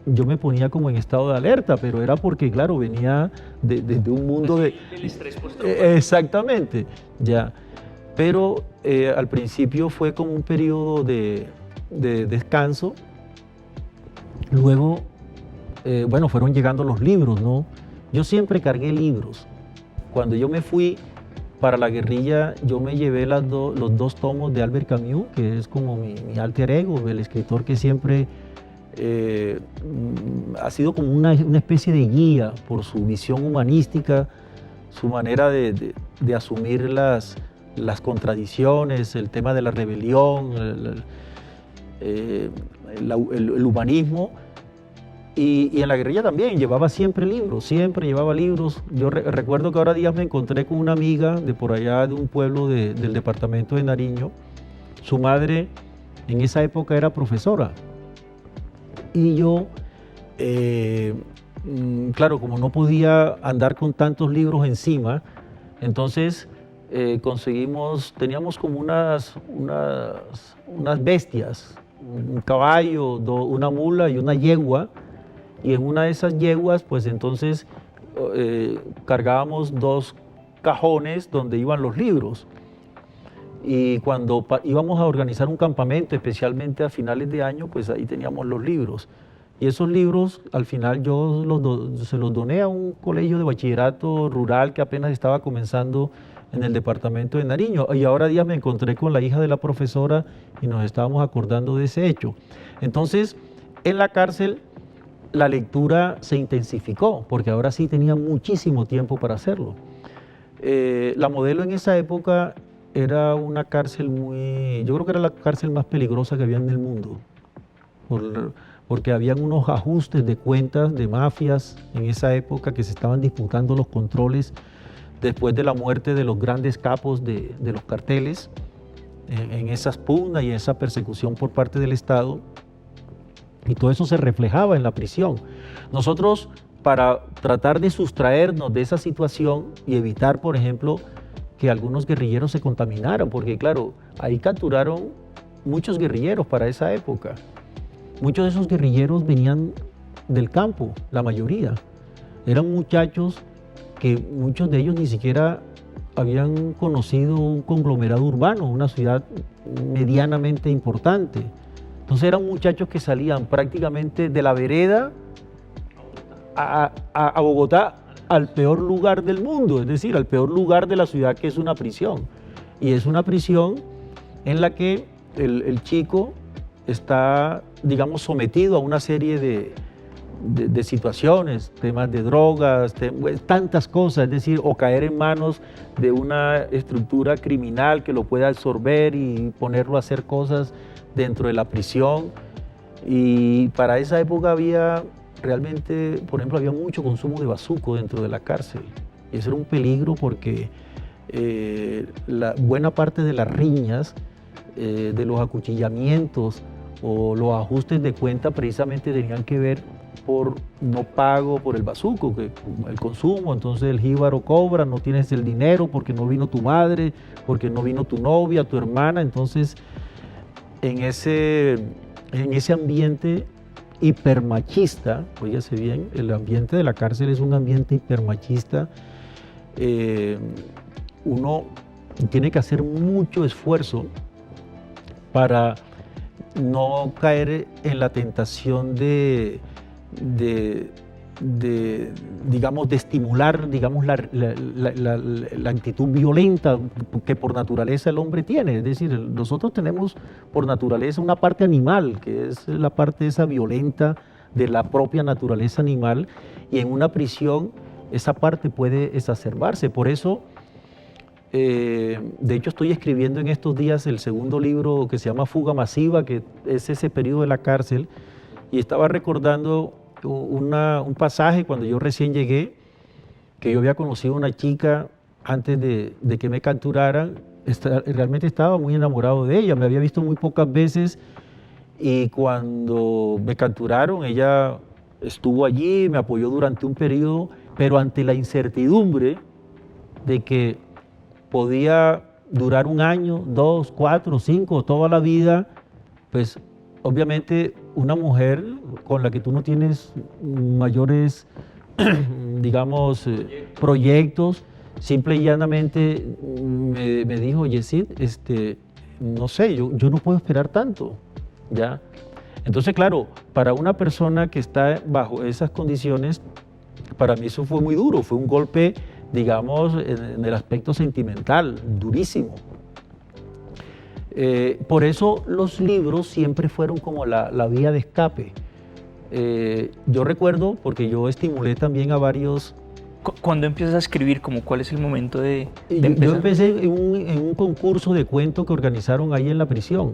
Speaker 2: yo me ponía como en estado de alerta, pero era porque, claro, venía de un mundo de...
Speaker 1: El estrés postraumático.
Speaker 2: Exactamente, ya. Pero al principio fue como un periodo de descanso. Luego, bueno, fueron llegando los libros, ¿no? Yo siempre cargué libros. Cuando yo me fui para la guerrilla, yo me llevé los dos tomos de Albert Camus, que es como mi alter ego, el escritor que siempre ha sido como una especie de guía por su visión humanística, su manera de asumir las contradicciones, el tema de la rebelión, el humanismo. Y en la guerrilla también, llevaba siempre libros, siempre llevaba libros. Yo recuerdo que ahora días me encontré con una amiga de por allá, de un pueblo del departamento de Nariño. Su madre en esa época era profesora. Y yo, claro, como no podía andar con tantos libros encima, entonces teníamos como unas bestias, un caballo, una mula y una yegua. Y en una de esas yeguas, pues entonces cargábamos 2 cajones donde iban los libros. Y cuando íbamos a organizar un campamento, especialmente a finales de año, pues ahí teníamos los libros. Y esos libros, al final yo se los doné a un colegio de bachillerato rural que apenas estaba comenzando en el departamento de Nariño. Y ahora días me encontré con la hija de la profesora y nos estábamos acordando de ese hecho. Entonces, en la cárcel, la lectura se intensificó, porque ahora sí tenía muchísimo tiempo para hacerlo. La Modelo en esa época era una cárcel yo creo que era la cárcel más peligrosa que había en el mundo, porque habían unos ajustes de cuentas de mafias en esa época que se estaban disputando los controles después de la muerte de los grandes capos de los carteles, en esas pugnas y en esa persecución por parte del Estado. Y todo eso se reflejaba en la prisión. Nosotros, para tratar de sustraernos de esa situación y evitar, por ejemplo, que algunos guerrilleros se contaminaran, porque claro, ahí capturaron muchos guerrilleros para esa época. Muchos de esos guerrilleros venían del campo, la mayoría. Eran muchachos que muchos de ellos ni siquiera habían conocido un conglomerado urbano, una ciudad medianamente importante. Entonces eran muchachos que salían prácticamente de la vereda a Bogotá, al peor lugar del mundo, es decir, al peor lugar de la ciudad, que es una prisión. Y es una prisión en la que el chico está, digamos, sometido a una serie de situaciones, temas de drogas, tantas cosas, es decir, o caer en manos de una estructura criminal que lo pueda absorber y ponerlo a hacer cosas dentro de la prisión. Y para esa época había realmente, por ejemplo, había mucho consumo de bazuco dentro de la cárcel. Y eso era un peligro porque la buena parte de las riñas, de los acuchillamientos o los ajustes de cuenta precisamente tenían que ver por no pago por el bazuco, que el consumo. Entonces el jíbaro cobra, no tienes el dinero porque no vino tu madre, porque no vino tu novia, tu hermana. Entonces en ese ambiente hipermachista, oígase bien, el ambiente de la cárcel es un ambiente hipermachista, uno tiene que hacer mucho esfuerzo para no caer en la tentación digamos, de estimular, digamos, la actitud violenta que por naturaleza el hombre tiene. Es decir, nosotros tenemos por naturaleza una parte animal, que es la parte esa violenta de la propia naturaleza animal, y en una prisión esa parte puede exacerbarse. Por eso, de hecho, estoy escribiendo en estos días el segundo libro que se llama Fuga Masiva, que es ese periodo de la cárcel, y estaba recordando un pasaje cuando yo recién llegué, que yo había conocido a una chica antes de que me capturaran. Realmente estaba muy enamorado de ella, me había visto muy pocas veces, y cuando me capturaron ella estuvo allí, me apoyó durante un periodo, pero ante la incertidumbre de que podía durar 1 año, 2, 4, 5, toda la vida, pues obviamente una mujer con la que tú no tienes mayores, digamos, proyectos, simple y llanamente me dijo: Yesid, no sé, yo no puedo esperar tanto, ¿ya? Entonces, claro, para una persona que está bajo esas condiciones, para mí eso fue muy duro, fue un golpe, digamos, en el aspecto sentimental, durísimo. Por eso los libros siempre fueron como la vía de escape. Yo recuerdo, porque yo estimulé también a varios...
Speaker 1: ¿Cuándo empiezas a escribir? ¿Cuál es el momento de empezar?
Speaker 2: Yo empecé en un concurso de cuento que organizaron ahí en la prisión.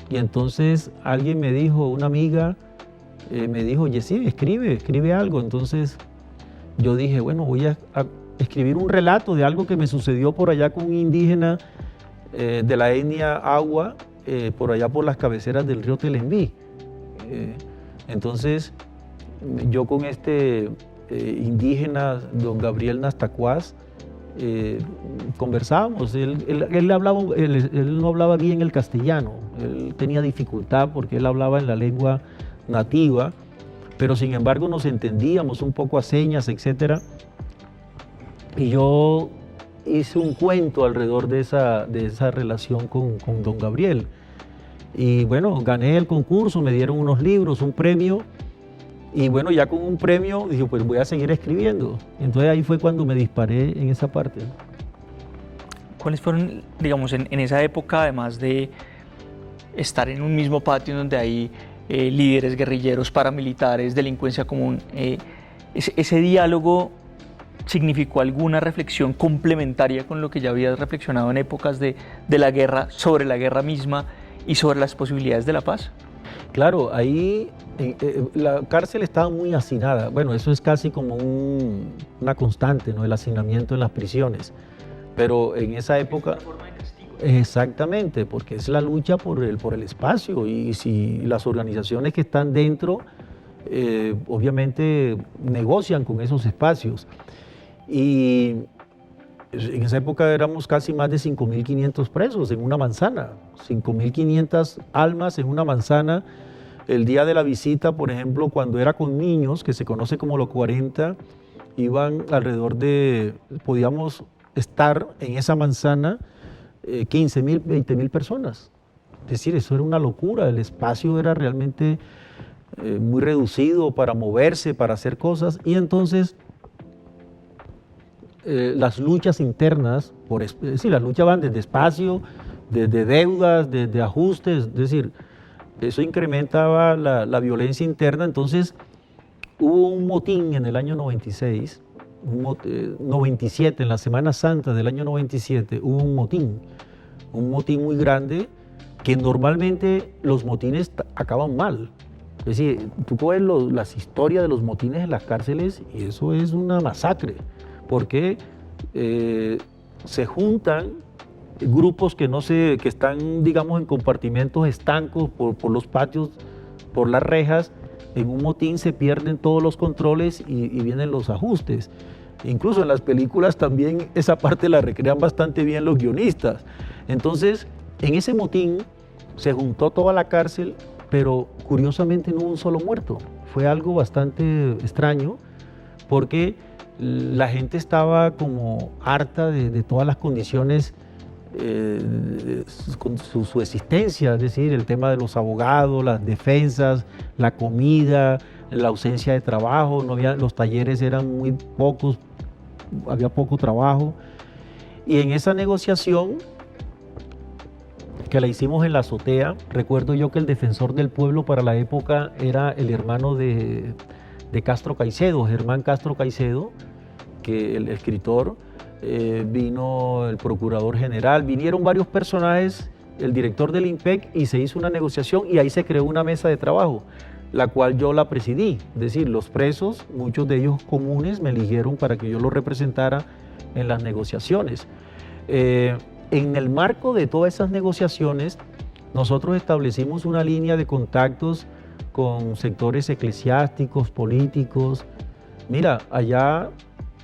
Speaker 2: Y entonces alguien me dijo, una amiga, me dijo, oye, sí, escribe algo. Entonces yo dije, bueno, voy a escribir un relato de algo que me sucedió por allá con un indígena de la etnia Agua, por allá por las cabeceras del río Telembí. Entonces yo con este indígena, don Gabriel Nastacuaz, conversábamos. Él no hablaba bien el castellano, él tenía dificultad porque él hablaba en la lengua nativa, pero sin embargo nos entendíamos un poco a señas, etc. Y yo hice un cuento alrededor de esa relación con don Gabriel. Y bueno, gané el concurso, me dieron unos libros, un premio. Y bueno, ya con un premio dije, pues voy a seguir escribiendo. Entonces ahí fue cuando me disparé en esa parte.
Speaker 1: ¿Cuáles fueron, digamos, en esa época, además de estar en un mismo patio en donde hay líderes guerrilleros, paramilitares, delincuencia común, ese diálogo significó alguna reflexión complementaria con lo que ya habías reflexionado en épocas de la guerra, sobre la guerra misma y sobre las posibilidades de la paz?
Speaker 2: Claro, ahí la cárcel estaba muy hacinada. Bueno, eso es casi como una constante, ¿no? El hacinamiento en las prisiones. Pero en esa época... Exactamente, porque es la lucha por el espacio, y si las organizaciones que están dentro obviamente negocian con esos espacios. Y en esa época éramos casi más de 5.500 presos en una manzana, 5.500 almas en una manzana. El día de la visita, por ejemplo, cuando era con niños, que se conoce como los 40, iban alrededor podíamos estar en esa manzana 15.000, 20.000 personas. Es decir, eso era una locura, el espacio era realmente muy reducido para moverse, para hacer cosas, y entonces las luchas internas, las luchas van desde espacio, desde deudas, desde ajustes, es decir, eso incrementaba la violencia interna. Entonces hubo un motín en el año 96, 97, en la Semana Santa del año 97, hubo un motín muy grande, que normalmente los motines acaban mal. Es decir, tú puedes las historias de los motines en las cárceles y eso es una masacre, porque se juntan grupos que están, digamos, en compartimentos estancos por los patios, por las rejas. En un motín se pierden todos los controles y vienen los ajustes. Incluso en las películas también esa parte la recrean bastante bien los guionistas. Entonces, en ese motín se juntó toda la cárcel, pero curiosamente no hubo un solo muerto. Fue algo bastante extraño, porque la gente estaba como harta de todas las condiciones con su existencia, es decir, el tema de los abogados, las defensas, la comida, la ausencia de trabajo, los talleres eran muy pocos, había poco trabajo. Y en esa negociación que la hicimos en la azotea, recuerdo yo que el defensor del pueblo para la época era el hermano de Castro Caicedo, Germán Castro Caicedo, que el escritor, vino el procurador general, vinieron varios personajes, el director del IMPEC, y se hizo una negociación y ahí se creó una mesa de trabajo, la cual yo la presidí. Es decir, los presos, muchos de ellos comunes, me eligieron para que yo los representara en las negociaciones. En el marco de todas esas negociaciones, nosotros establecimos una línea de contactos con sectores eclesiásticos, políticos. Mira, allá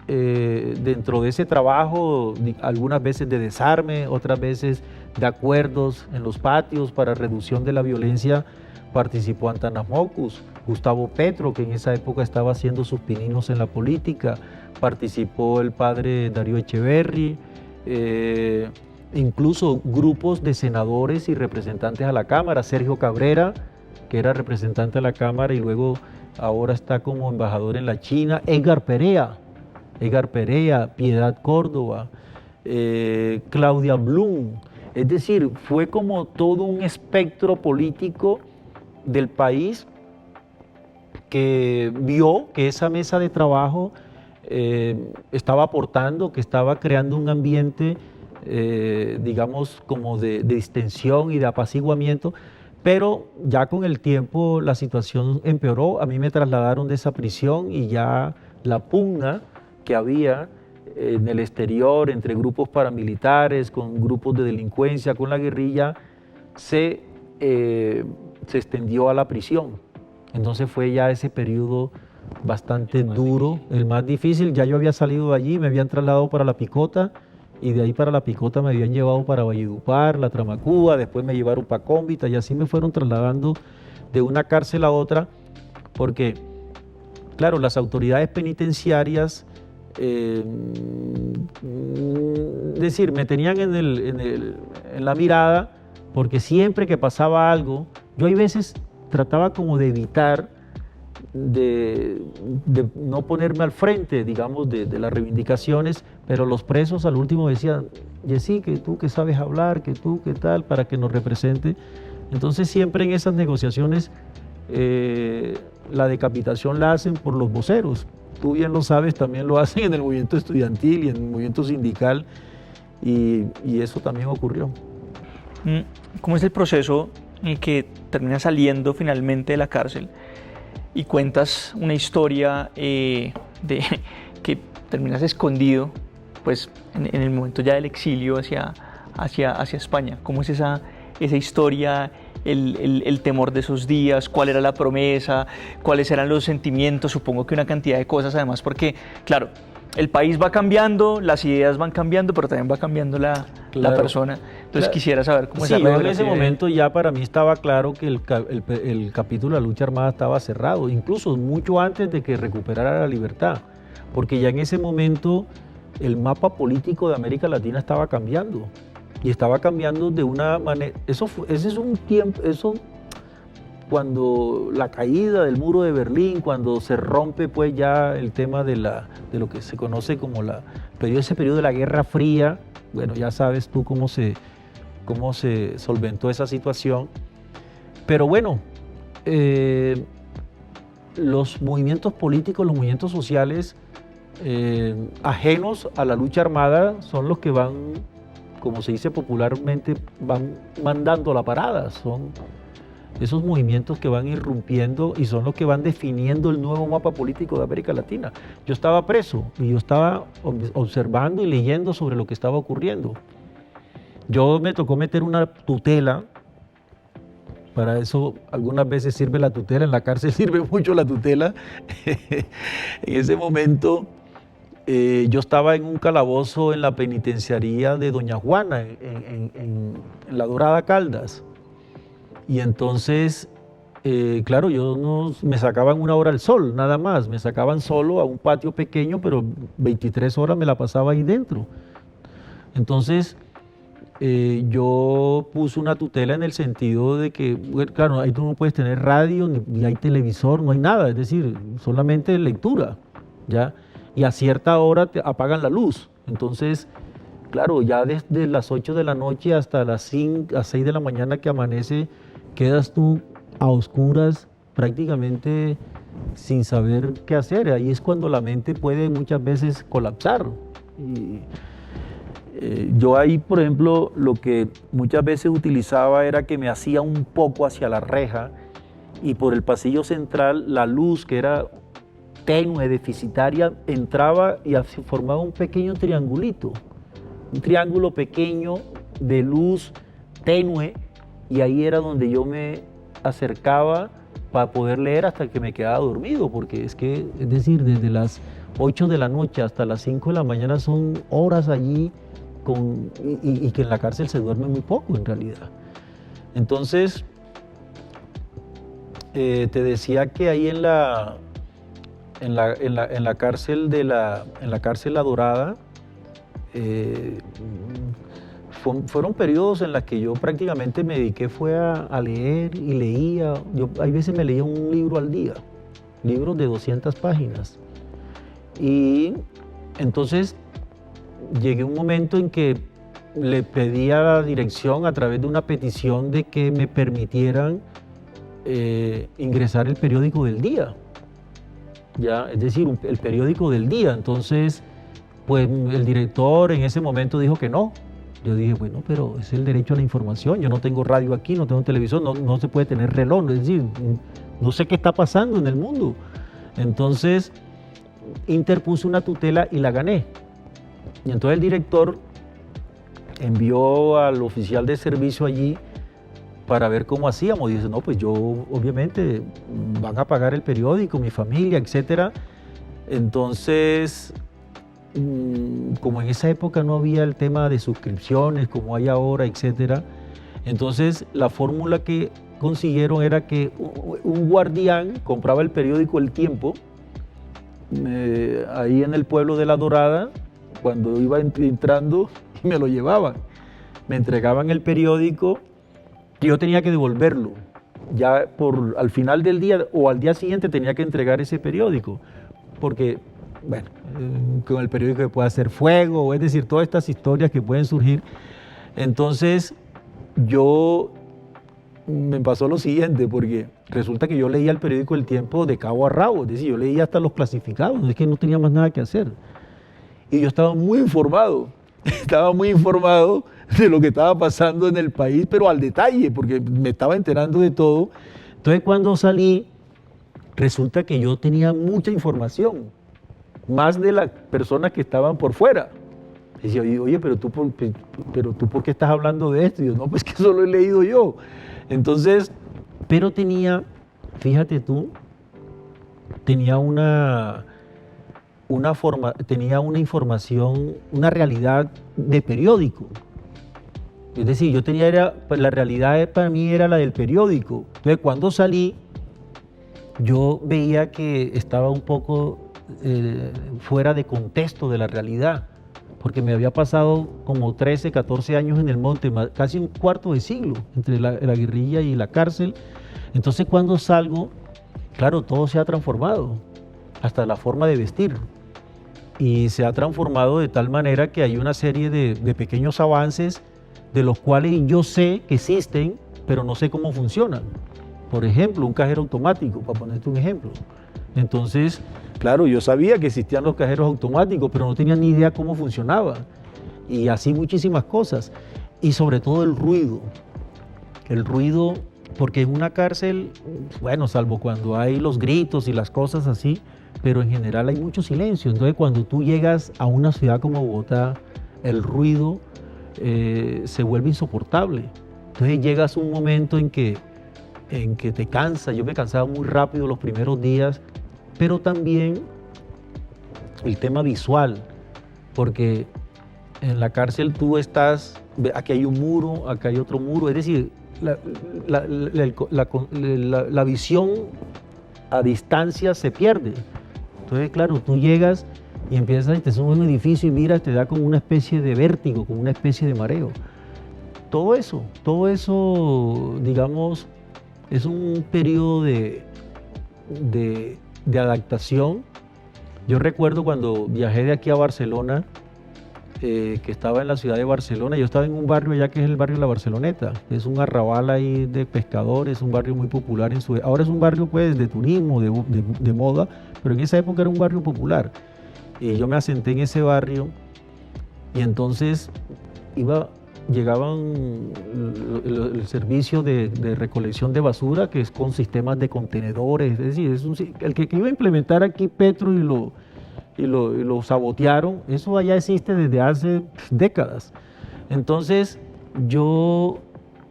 Speaker 2: dentro de ese trabajo, algunas veces de desarme, otras veces de acuerdos en los patios para reducción de la violencia, participó Antanas Mockus, Gustavo Petro, que en esa época estaba haciendo sus pininos en la política, participó el padre Darío Echeverry, incluso grupos de senadores y representantes a la Cámara, Sergio Cabrera, que era representante a la Cámara y luego ahora está como embajador en la China, Edgar Perea, Piedad Córdoba, Claudia Blum. Es decir, fue como todo un espectro político del país que vio que esa mesa de trabajo estaba aportando, que estaba creando un ambiente, digamos, como de distensión y de apaciguamiento, Pero ya con el tiempo la situación empeoró, a mí me trasladaron de esa prisión y ya la pugna que había en el exterior entre grupos paramilitares, con grupos de delincuencia, con la guerrilla, se extendió a la prisión. Entonces fue ya ese periodo bastante duro, el más difícil. Ya yo había salido de allí, me habían trasladado para La Picota, y de ahí para La Picota me habían llevado para Valledupar, La Tramacúa, después me llevaron para Cómbita, y así me fueron trasladando de una cárcel a otra, porque, claro, las autoridades penitenciarias, decir, me tenían en la mirada, porque siempre que pasaba algo, yo hay veces trataba como de evitar, de no ponerme al frente, digamos, de las reivindicaciones, pero los presos al último decían, Yesí, que tú que sabes hablar, que tú que tal, para que nos represente. Entonces siempre en esas negociaciones la decapitación la hacen por los voceros. Tú bien lo sabes, también lo hacen en el movimiento estudiantil y en el movimiento sindical, y eso también ocurrió.
Speaker 1: ¿Cómo es el proceso en el que terminas saliendo finalmente de la cárcel y cuentas una historia de que terminas escondido, pues en el momento ya del exilio hacia España? ¿Cómo es esa historia, el temor de esos días? ¿Cuál era la promesa? ¿Cuáles eran los sentimientos? Supongo que una cantidad de cosas, además, porque, claro, el país va cambiando, las ideas van cambiando, pero también va cambiando la persona. Entonces quisiera saber cómo es la
Speaker 2: biografía. En ese momento ya para mí estaba claro que el capítulo de la lucha armada estaba cerrado, incluso mucho antes de que recuperara la libertad, porque ya en ese momento el mapa político de América Latina estaba cambiando, y estaba cambiando de una manera. Ese es un tiempo, cuando la caída del muro de Berlín, cuando se rompe pues ya el tema de lo que se conoce como ese periodo de la Guerra Fría. Bueno, ya sabes tú cómo se solventó esa situación. Pero bueno, los movimientos políticos, los movimientos sociales ajenos a la lucha armada son los que van, como se dice popularmente, van mandando la parada. Son esos movimientos que van irrumpiendo y son los que van definiendo el nuevo mapa político de América Latina. Yo estaba preso y yo estaba observando y leyendo sobre lo que estaba ocurriendo. Yo me tocó meter una tutela. Para eso algunas veces sirve la tutela, en la cárcel sirve mucho la tutela. En ese momento yo estaba en un calabozo en la penitenciaría de Doña Juana, en La Dorada Caldas. Y entonces, claro, me sacaban 1 hora al sol, nada más. Me sacaban solo a un patio pequeño, pero 23 horas me la pasaba ahí dentro. Entonces, yo puse una tutela en el sentido de que, bueno, claro, ahí tú no puedes tener radio, ni hay televisor, no hay nada. Es decir, solamente lectura, ¿ya? Y a cierta hora te apagan la luz. Entonces, claro, ya desde las 8 de la noche hasta las 6 de la mañana que amanece, quedas tú a oscuras, prácticamente sin saber qué hacer. Ahí es cuando la mente puede muchas veces colapsar. Yo ahí, por ejemplo, lo que muchas veces utilizaba era que me hacía un poco hacia la reja, y por el pasillo central la luz, que era tenue, deficitaria, entraba y formaba un pequeño triangulito, un triángulo pequeño de luz tenue, y ahí era donde yo me acercaba para poder leer hasta que me quedaba dormido, porque es decir, desde las 8 de la noche hasta las 5 de la mañana son horas allí, y que en la cárcel se duerme muy poco en realidad. Entonces, te decía que ahí en la cárcel La Dorada, fueron periodos en los que yo prácticamente me dediqué a leer y leía. Yo hay veces me leía un libro al día, libros de 200 páginas. Y entonces llegué a un momento en que le pedí a la dirección, a través de una petición, de que me permitieran ingresar el periódico del día. ¿Ya? Es decir, el periódico del día. Entonces, pues el director en ese momento dijo que no, Yo dije, bueno, pero es el derecho a la información. Yo no tengo radio aquí, no tengo televisión, no se puede tener reloj. Es decir, no sé qué está pasando en el mundo. Entonces, interpuse una tutela y la gané. Y entonces el director envió al oficial de servicio allí para ver cómo hacíamos. Y dice, no, pues yo obviamente van a pagar el periódico, mi familia, etcétera. Entonces, como en esa época no había el tema de suscripciones como hay ahora, etcétera, entonces la fórmula que consiguieron era que un guardián compraba el periódico El Tiempo ahí en el pueblo de La Dorada, cuando iba entrando, y me lo llevaban. Me entregaban el periódico y yo tenía que devolverlo. Ya al final del día o al día siguiente tenía que entregar ese periódico, porque, bueno, con el periódico se puede hacer fuego, es decir, todas estas historias que pueden surgir. Entonces, me pasó lo siguiente, porque resulta que yo leía el periódico El Tiempo de cabo a rabo, es decir, yo leía hasta los clasificados, es que no tenía más nada que hacer. Y yo estaba muy informado de lo que estaba pasando en el país, pero al detalle, porque me estaba enterando de todo. Entonces, cuando salí, resulta que yo tenía mucha información, más de las personas que estaban por fuera. Y decía, oye, pero tú ¿por qué estás hablando de esto? Y yo, no, pues que eso lo he leído yo. Entonces, pero fíjate tú, tenía una información, una realidad de periódico. Es decir, la realidad para mí era la del periódico. Entonces, cuando salí, yo veía que estaba un poco fuera de contexto de la realidad, porque me había pasado como 13, 14 años en el monte, casi un cuarto de siglo entre la guerrilla y la cárcel. Entonces, cuando salgo, claro, todo se ha transformado, hasta la forma de vestir. Y se ha transformado de tal manera que hay una serie de pequeños avances de los cuales yo sé que existen, pero no sé cómo funcionan. Por ejemplo, un cajero automático, para ponerte un ejemplo. Entonces, claro, yo sabía que existían los cajeros automáticos, pero no tenía ni idea cómo funcionaba. Y así muchísimas cosas. Y sobre todo el ruido. El ruido, porque en una cárcel, bueno, salvo cuando hay los gritos y las cosas así, pero en general hay mucho silencio. Entonces, cuando tú llegas a una ciudad como Bogotá, el ruido se vuelve insoportable. Entonces, llegas a un momento en que te cansa. Yo me cansaba muy rápido los primeros días, pero también el tema visual, porque en la cárcel tú estás, aquí hay un muro, acá hay otro muro, es decir, la visión a distancia se pierde. Entonces, claro, tú llegas y empiezas, te subes a un edificio y miras, te da como una especie de vértigo, como una especie de mareo. Todo eso, digamos, es un periodo de adaptación. Yo recuerdo cuando viajé de aquí a Barcelona, que estaba en la ciudad de Barcelona, yo estaba en un barrio allá que es el barrio La Barceloneta, es un arrabal ahí de pescadores, un barrio muy popular ahora es un barrio pues de turismo, de moda, pero en esa época era un barrio popular. Y yo me asenté en ese barrio y entonces llegaban el servicio de recolección de basura, que es con sistemas de contenedores, es decir, el que iba a implementar aquí Petro y lo sabotearon. Eso allá existe desde hace décadas. Entonces, yo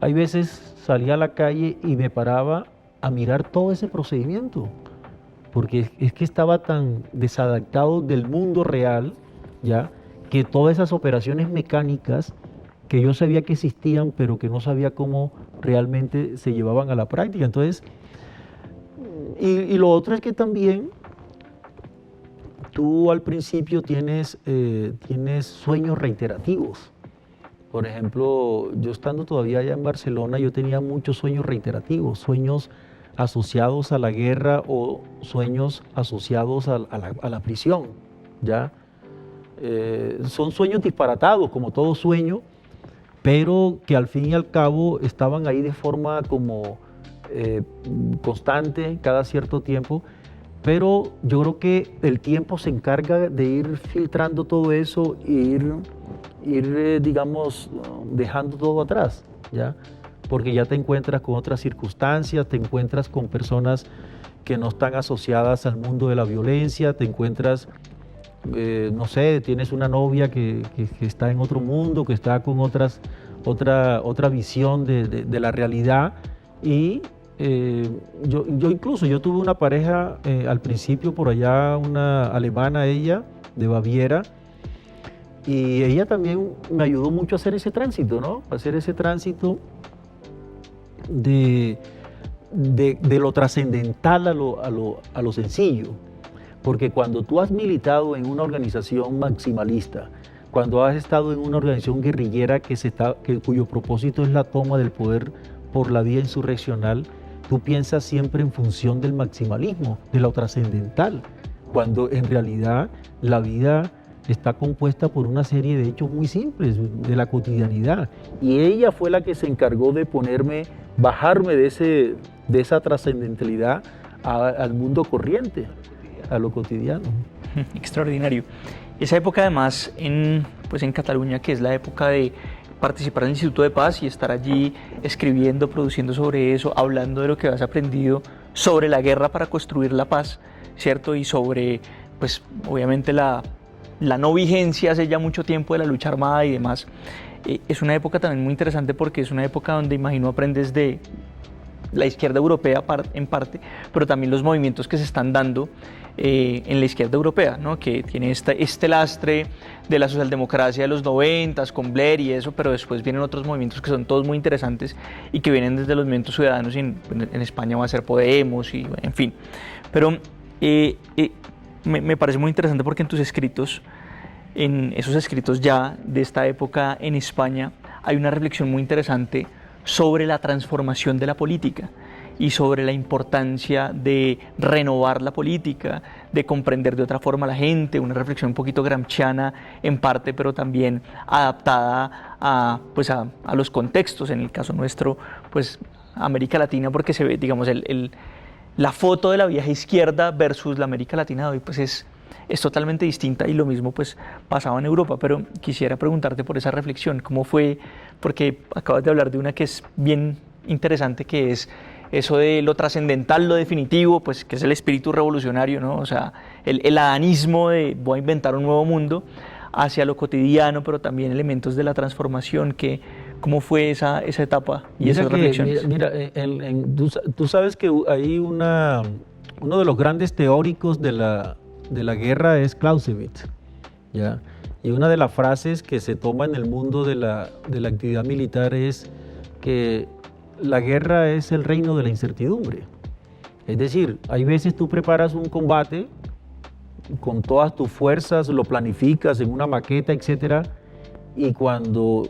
Speaker 2: hay veces salía a la calle y me paraba a mirar todo ese procedimiento, porque es que estaba tan desadaptado del mundo real, ya, que todas esas operaciones mecánicas que yo sabía que existían, pero que no sabía cómo realmente se llevaban a la práctica. Entonces, y lo otro es que también tú al principio tienes sueños reiterativos. Por ejemplo, yo estando todavía allá en Barcelona, yo tenía muchos sueños reiterativos, sueños asociados a la guerra o sueños asociados a la prisión, ¿ya? Son sueños disparatados, como todo sueño, pero que al fin y al cabo estaban ahí de forma como constante cada cierto tiempo. Pero yo creo que el tiempo se encarga de ir filtrando todo eso e ir digamos, dejando todo atrás, ¿ya? Porque ya te encuentras con otras circunstancias, te encuentras con personas que no están asociadas al mundo de la violencia, te encuentras, no sé, tienes una novia que está en otro mundo, que está con otra visión de la realidad. Y yo incluso, yo tuve una pareja al principio por allá, una alemana, ella, de Baviera, y ella también me ayudó mucho a hacer ese tránsito, ¿no? A hacer ese tránsito de lo trascendental a lo sencillo. Porque cuando tú has militado en una organización maximalista, cuando has estado en una organización guerrillera cuyo propósito es la toma del poder por la vía insurreccional, tú piensas siempre en función del maximalismo, de lo trascendental, cuando en realidad la vida está compuesta por una serie de hechos muy simples de la cotidianidad. Y ella fue la que se encargó de bajarme de esa trascendentalidad al mundo corriente, a lo cotidiano.
Speaker 1: Extraordinario. Esa época además pues en Cataluña, que es la época de participar en el Instituto de Paz y estar allí escribiendo, produciendo sobre eso, hablando de lo que has aprendido sobre la guerra para construir la paz, ¿cierto? Y sobre, pues obviamente la no vigencia hace ya mucho tiempo de la lucha armada y demás. Es una época también muy interesante porque es una época donde, imagino, aprendes de la izquierda europea en parte, pero también los movimientos que se están dando en la izquierda europea, ¿no? Que tiene este lastre de la socialdemocracia de los 90 con Blair y eso, pero después vienen otros movimientos que son todos muy interesantes y que vienen desde los movimientos ciudadanos, y en España va a ser Podemos, y en fin. Pero me parece muy interesante porque en esos escritos ya de esta época en España, hay una reflexión muy interesante sobre la transformación de la política y sobre la importancia de renovar la política, de comprender de otra forma a la gente, una reflexión un poquito gramsciana en parte, pero también adaptada a los contextos, en el caso nuestro, pues América Latina, porque se ve, digamos, la foto de la vieja izquierda versus la América Latina de hoy, pues es totalmente distinta, y lo mismo pues pasaba en Europa. Pero quisiera preguntarte por esa reflexión, ¿cómo fue? Porque acabas de hablar de una que es bien interesante, que es eso de lo trascendental, lo definitivo, pues que es el espíritu revolucionario, ¿no? O sea, el adanismo de voy a inventar un nuevo mundo, hacia lo cotidiano, pero también elementos de la transformación. ¿Cómo fue esa etapa y esas reflexiones?
Speaker 2: Mira, tú sabes que hay uno de los grandes teóricos de la guerra es Clausewitz, ¿ya? Y una de las frases que se toma en el mundo de la actividad militar es que la guerra es el reino de la incertidumbre. Es decir, hay veces tú preparas un combate con todas tus fuerzas, lo planificas en una maqueta, etcétera, y cuando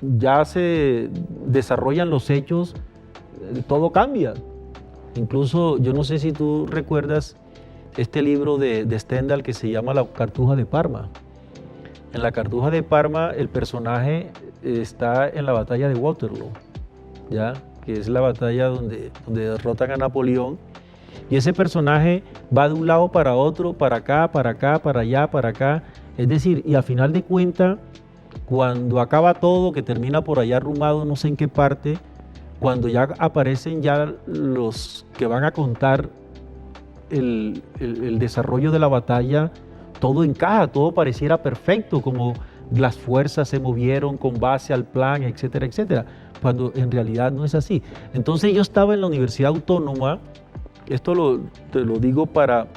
Speaker 2: ya se desarrollan los hechos, todo cambia. Incluso, yo no sé si tú recuerdas este libro de Stendhal que se llama La Cartuja de Parma. En la Cartuja de Parma el personaje está en la batalla de Waterloo, ¿ya? Que es la batalla donde derrotan a Napoleón, y ese personaje va de un lado para otro, para acá, para acá, para allá, para acá. Es decir, y a final de cuentas, cuando acaba todo, que termina por allá arrumado, no sé en qué parte, cuando ya aparecen ya los que van a contar el desarrollo de la batalla, todo encaja, todo pareciera perfecto, como las fuerzas se movieron con base al plan, etcétera, etcétera, cuando en realidad no es así. Entonces yo estaba en la Universidad Autónoma, esto te lo digo para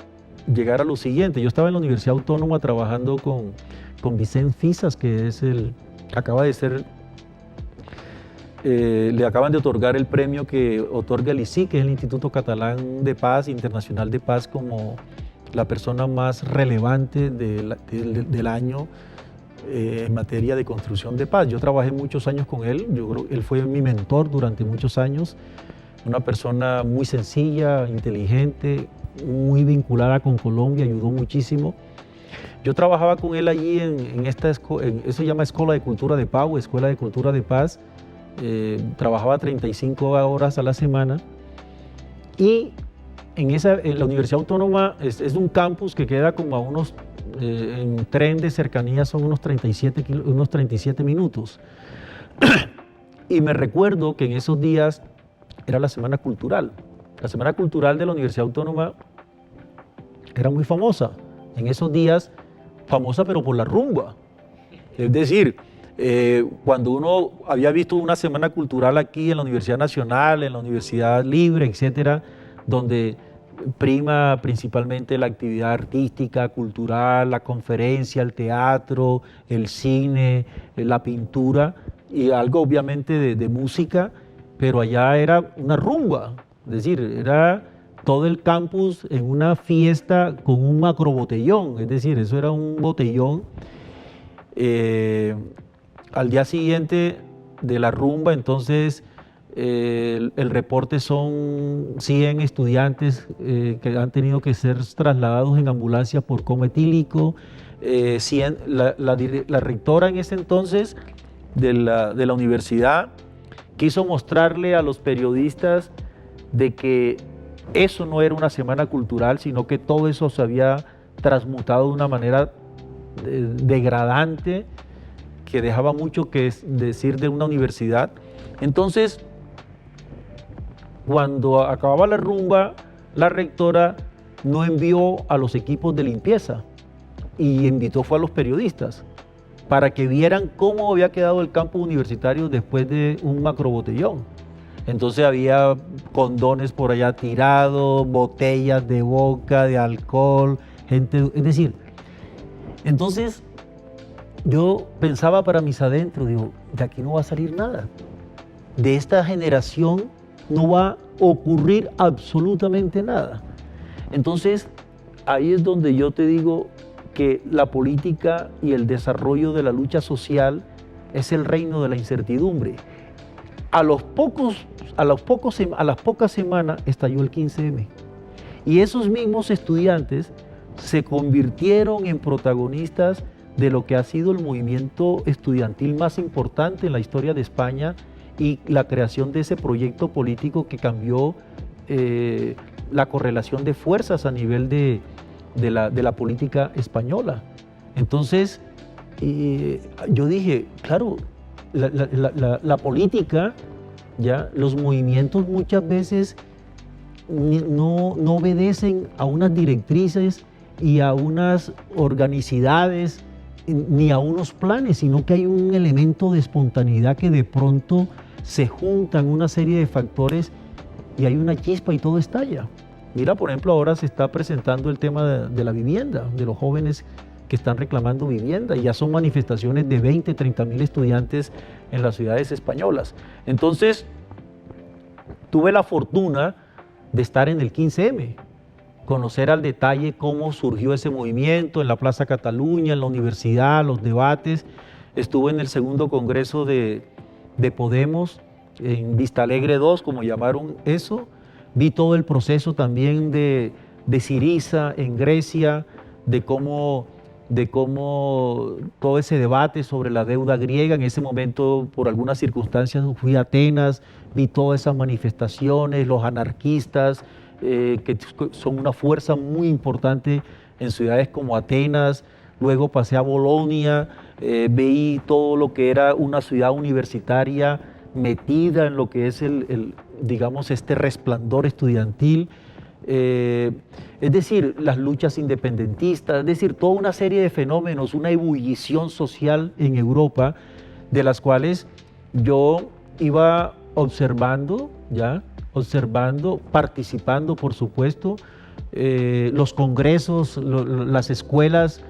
Speaker 2: llegar a lo siguiente, yo estaba en la Universidad Autónoma trabajando con Vicent Fisas, que es acaba de ser, le acaban de otorgar el premio que otorga el ICI, que es el Instituto Catalán de Paz, Internacional de Paz, como la persona más relevante del año en materia de construcción de paz. Yo trabajé muchos años con él, él fue mi mentor durante muchos años, una persona muy sencilla, inteligente, muy vinculada con Colombia, ayudó muchísimo. Yo trabajaba con él allí eso se llama Escuela de Cultura de Paz, Escuela de Cultura de Paz. Trabajaba 35 horas a la semana, y en la Universidad Autónoma es un campus que queda como a unos en tren de cercanía son unos 37 minutos. Y me recuerdo que en esos días era la Semana Cultural. La Semana Cultural de la Universidad Autónoma era muy famosa. En esos días, famosa pero por la rumba. Es decir, cuando uno había visto una Semana Cultural aquí en la Universidad Nacional, en la Universidad Libre, etcétera, donde prima principalmente la actividad artística, cultural, la conferencia, el teatro, el cine, la pintura y algo obviamente de música, pero allá era una rumba, es decir, era todo el campus en una fiesta con un macro botellón, es decir, eso era un botellón. Al día siguiente de la rumba, entonces, el reporte son 100 estudiantes que han tenido que ser trasladados en ambulancia por coma etílico. La rectora en ese entonces de la universidad quiso mostrarle a los periodistas de que eso no era una semana cultural, sino que todo eso se había transmutado de una manera degradante, que dejaba mucho que decir de una universidad. Entonces, cuando acababa la rumba, la rectora no envió a los equipos de limpieza y fue a los periodistas para que vieran cómo había quedado el campus universitario después de un macrobotellón. Entonces había condones por allá tirados, botellas de vodka, de alcohol, gente, es decir, entonces yo pensaba para mis adentros, digo, de aquí no va a salir nada. De esta generación no va a ocurrir absolutamente nada. Entonces, ahí es donde yo te digo que la política y el desarrollo de la lucha social es el reino de la incertidumbre. A las pocas semanas estalló el 15M. Y esos mismos estudiantes se convirtieron en protagonistas de lo que ha sido el movimiento estudiantil más importante en la historia de España y la creación de ese proyecto político que cambió la correlación de fuerzas a nivel de la política española. Entonces, yo dije, claro, la política, ya, los movimientos muchas veces no obedecen a unas directrices y a unas organicidades ni a unos planes, sino que hay un elemento de espontaneidad que de pronto se juntan una serie de factores y hay una chispa y todo estalla. Mira, por ejemplo, ahora se está presentando el tema de la vivienda, de los jóvenes que están reclamando vivienda, y ya son manifestaciones de 20, 30 mil estudiantes en las ciudades españolas. Entonces, tuve la fortuna de estar en el 15M, conocer al detalle cómo surgió ese movimiento en la Plaza Cataluña, en la universidad, los debates. Estuve en el segundo congreso de Podemos, en Vista Alegre 2, como llamaron eso. Vi todo el proceso también de Syriza en Grecia, de cómo todo ese debate sobre la deuda griega. En ese momento, por algunas circunstancias, fui a Atenas, vi todas esas manifestaciones, los anarquistas, que son una fuerza muy importante en ciudades como Atenas. Luego pasé a Bolonia, vi todo lo que era una ciudad universitaria metida en lo que es digamos, este resplandor estudiantil. Es decir, las luchas independentistas, es decir, toda una serie de fenómenos, una ebullición social en Europa, de las cuales yo iba observando, participando, por supuesto, los congresos, las escuelas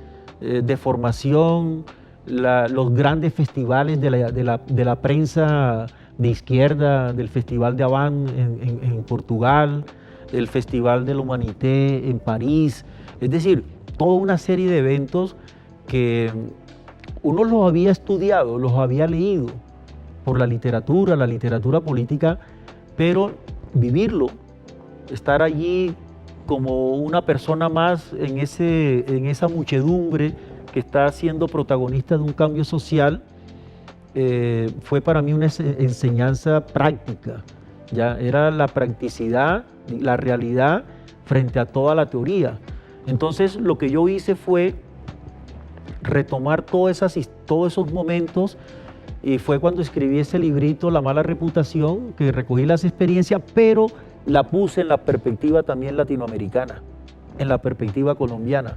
Speaker 2: de formación, los grandes festivales de la prensa de izquierda, del Festival de Aván en Portugal, el Festival de la Humanité en París, es decir, toda una serie de eventos que uno los había estudiado, los había leído por la literatura política, pero vivirlo, estar allí como una persona más en esa muchedumbre que está siendo protagonista de un cambio social, fue para mí una enseñanza práctica. Ya era la practicidad, la realidad frente a toda la teoría. Entonces lo que yo hice fue retomar todos esos momentos, y fue cuando escribí ese librito, La mala reputación, que recogí las experiencias, pero la puse en la perspectiva también latinoamericana, en la perspectiva colombiana,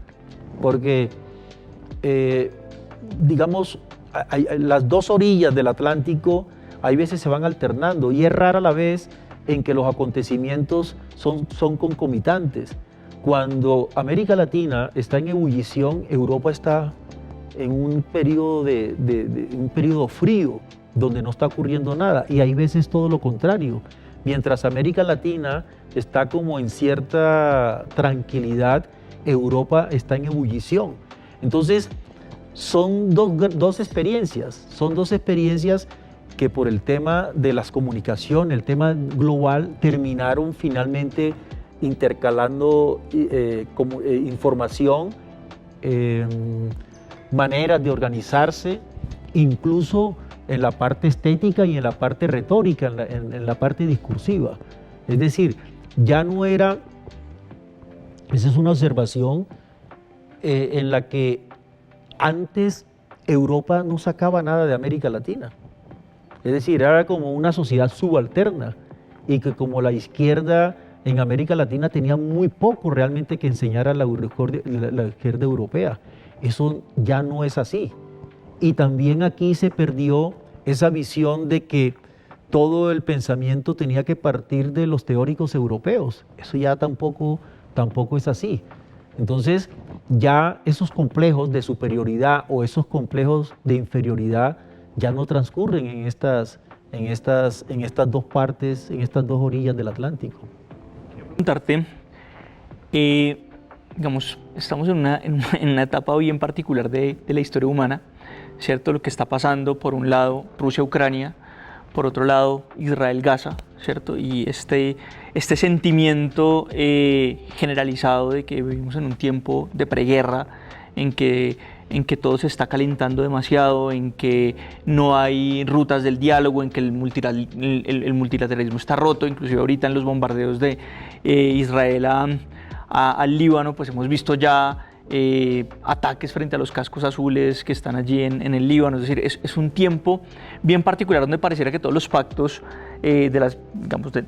Speaker 2: porque digamos, las dos orillas del Atlántico hay veces se van alternando y es rara la vez en que los acontecimientos son concomitantes. Cuando América Latina está en ebullición, Europa está en un periodo, un periodo frío, donde no está ocurriendo nada, y hay veces todo lo contrario. Mientras América Latina está como en cierta tranquilidad, Europa está en ebullición. Entonces, son dos experiencias que por el tema de las comunicaciones, el tema global, terminaron finalmente intercalando información, maneras de organizarse, incluso en la parte estética y en la parte retórica, en la parte discursiva. Es decir, ya no era, esa es una observación en la que antes Europa no sacaba nada de América Latina. Es decir, era como una sociedad subalterna y que como la izquierda en América Latina tenía muy poco realmente que enseñar a la izquierda europea. Eso ya no es así. Y también aquí se perdió esa visión de que todo el pensamiento tenía que partir de los teóricos europeos. Eso ya tampoco es así. Entonces, ya esos complejos de superioridad o esos complejos de inferioridad ya no transcurren en estas dos partes, en estas dos orillas del Atlántico.
Speaker 1: Quiero preguntarte, digamos, estamos en una etapa bien particular de la historia humana, ¿cierto? Lo que está pasando, por un lado, Rusia-Ucrania, por otro lado, Israel-Gaza, ¿cierto? Y este sentimiento generalizado de que vivimos en un tiempo de preguerra, en que todo se está calentando demasiado, en que no hay rutas del diálogo, en que el multilateralismo está roto. Inclusive ahorita en los bombardeos de Israel al Líbano, pues hemos visto ya ataques frente a los cascos azules que están allí en el Líbano. Es decir, es un tiempo bien particular donde pareciera que todos los pactos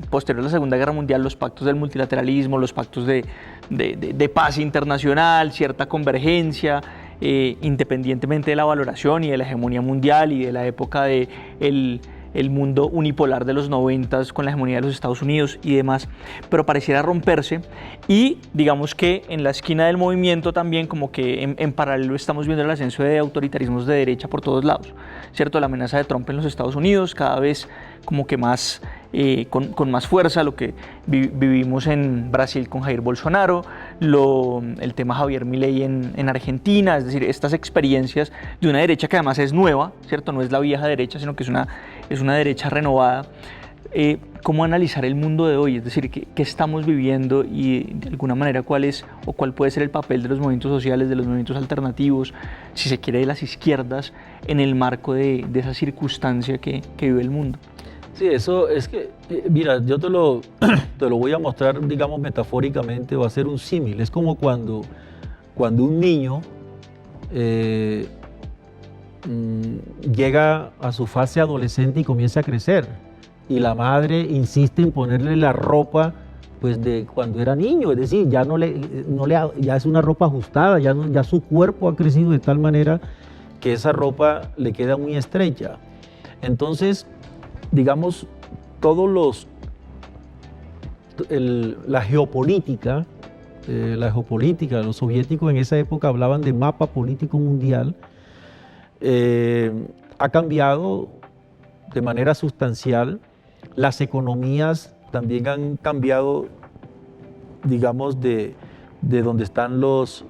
Speaker 1: posterior a la Segunda Guerra Mundial, los pactos del multilateralismo, los pactos de paz internacional, cierta convergencia, independientemente de la valoración y de la hegemonía mundial y de la época del mundo unipolar de los 90 con la hegemonía de los Estados Unidos y demás, pero pareciera romperse. Y digamos que en la esquina del movimiento también como que en paralelo estamos viendo el ascenso de autoritarismos de derecha por todos lados, ¿cierto? La amenaza de Trump en los Estados Unidos cada vez como que más con más fuerza, lo que vivimos en Brasil con Jair Bolsonaro, el tema Javier Milei en Argentina. Es decir, estas experiencias de una derecha que además es nueva, ¿cierto? No es la vieja derecha, sino que es una derecha renovada. ¿Cómo analizar el mundo de hoy? Es decir, ¿qué estamos viviendo y de alguna manera cuál puede ser el papel de los movimientos sociales, de los movimientos alternativos, si se quiere, de las izquierdas en el marco de esa circunstancia que vive el mundo?
Speaker 2: Sí, eso es que, mira, yo te lo voy a mostrar, digamos, metafóricamente, o a hacer un símil. Es como cuando un niño llega a su fase adolescente y comienza a crecer, y la madre insiste en ponerle la ropa pues de cuando era niño, es decir, ya ya es una ropa ajustada, ya su cuerpo ha crecido de tal manera que esa ropa le queda muy estrecha. Entonces, digamos, la geopolítica, los soviéticos en esa época hablaban de mapa político mundial, ha cambiado de manera sustancial. Las economías también han cambiado, digamos, de donde están los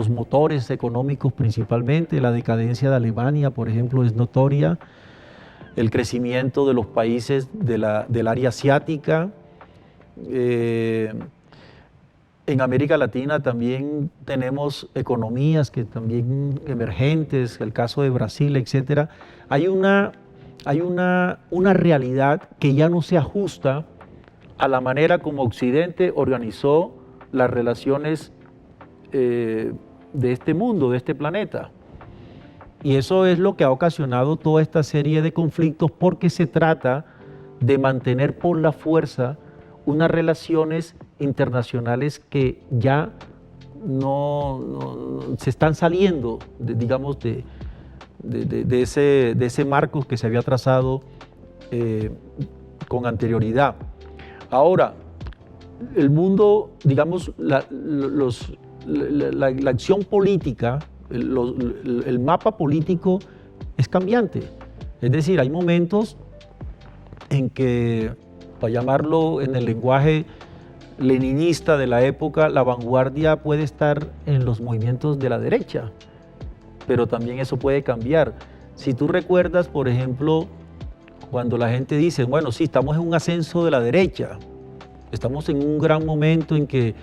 Speaker 2: motores económicos principalmente. La decadencia de Alemania, por ejemplo, es notoria. El crecimiento de los países del área asiática. En América Latina también tenemos economías que también emergentes, el caso de Brasil, etc. Hay una realidad que ya no se ajusta a la manera como Occidente organizó las relaciones de este mundo, de este planeta. Y eso es lo que ha ocasionado toda esta serie de conflictos, porque se trata de mantener por la fuerza unas relaciones internacionales que ya no se están saliendo, digamos, de ese marco que se había trazado con anterioridad. Ahora, el mundo, digamos, la acción política, el mapa político es cambiante. Es decir, hay momentos en que, para llamarlo en el lenguaje leninista de la época, la vanguardia puede estar en los movimientos de la derecha, pero también eso puede cambiar. Si tú recuerdas, por ejemplo, cuando la gente dice, bueno, sí, estamos en un ascenso de la derecha, estamos en un gran momento en que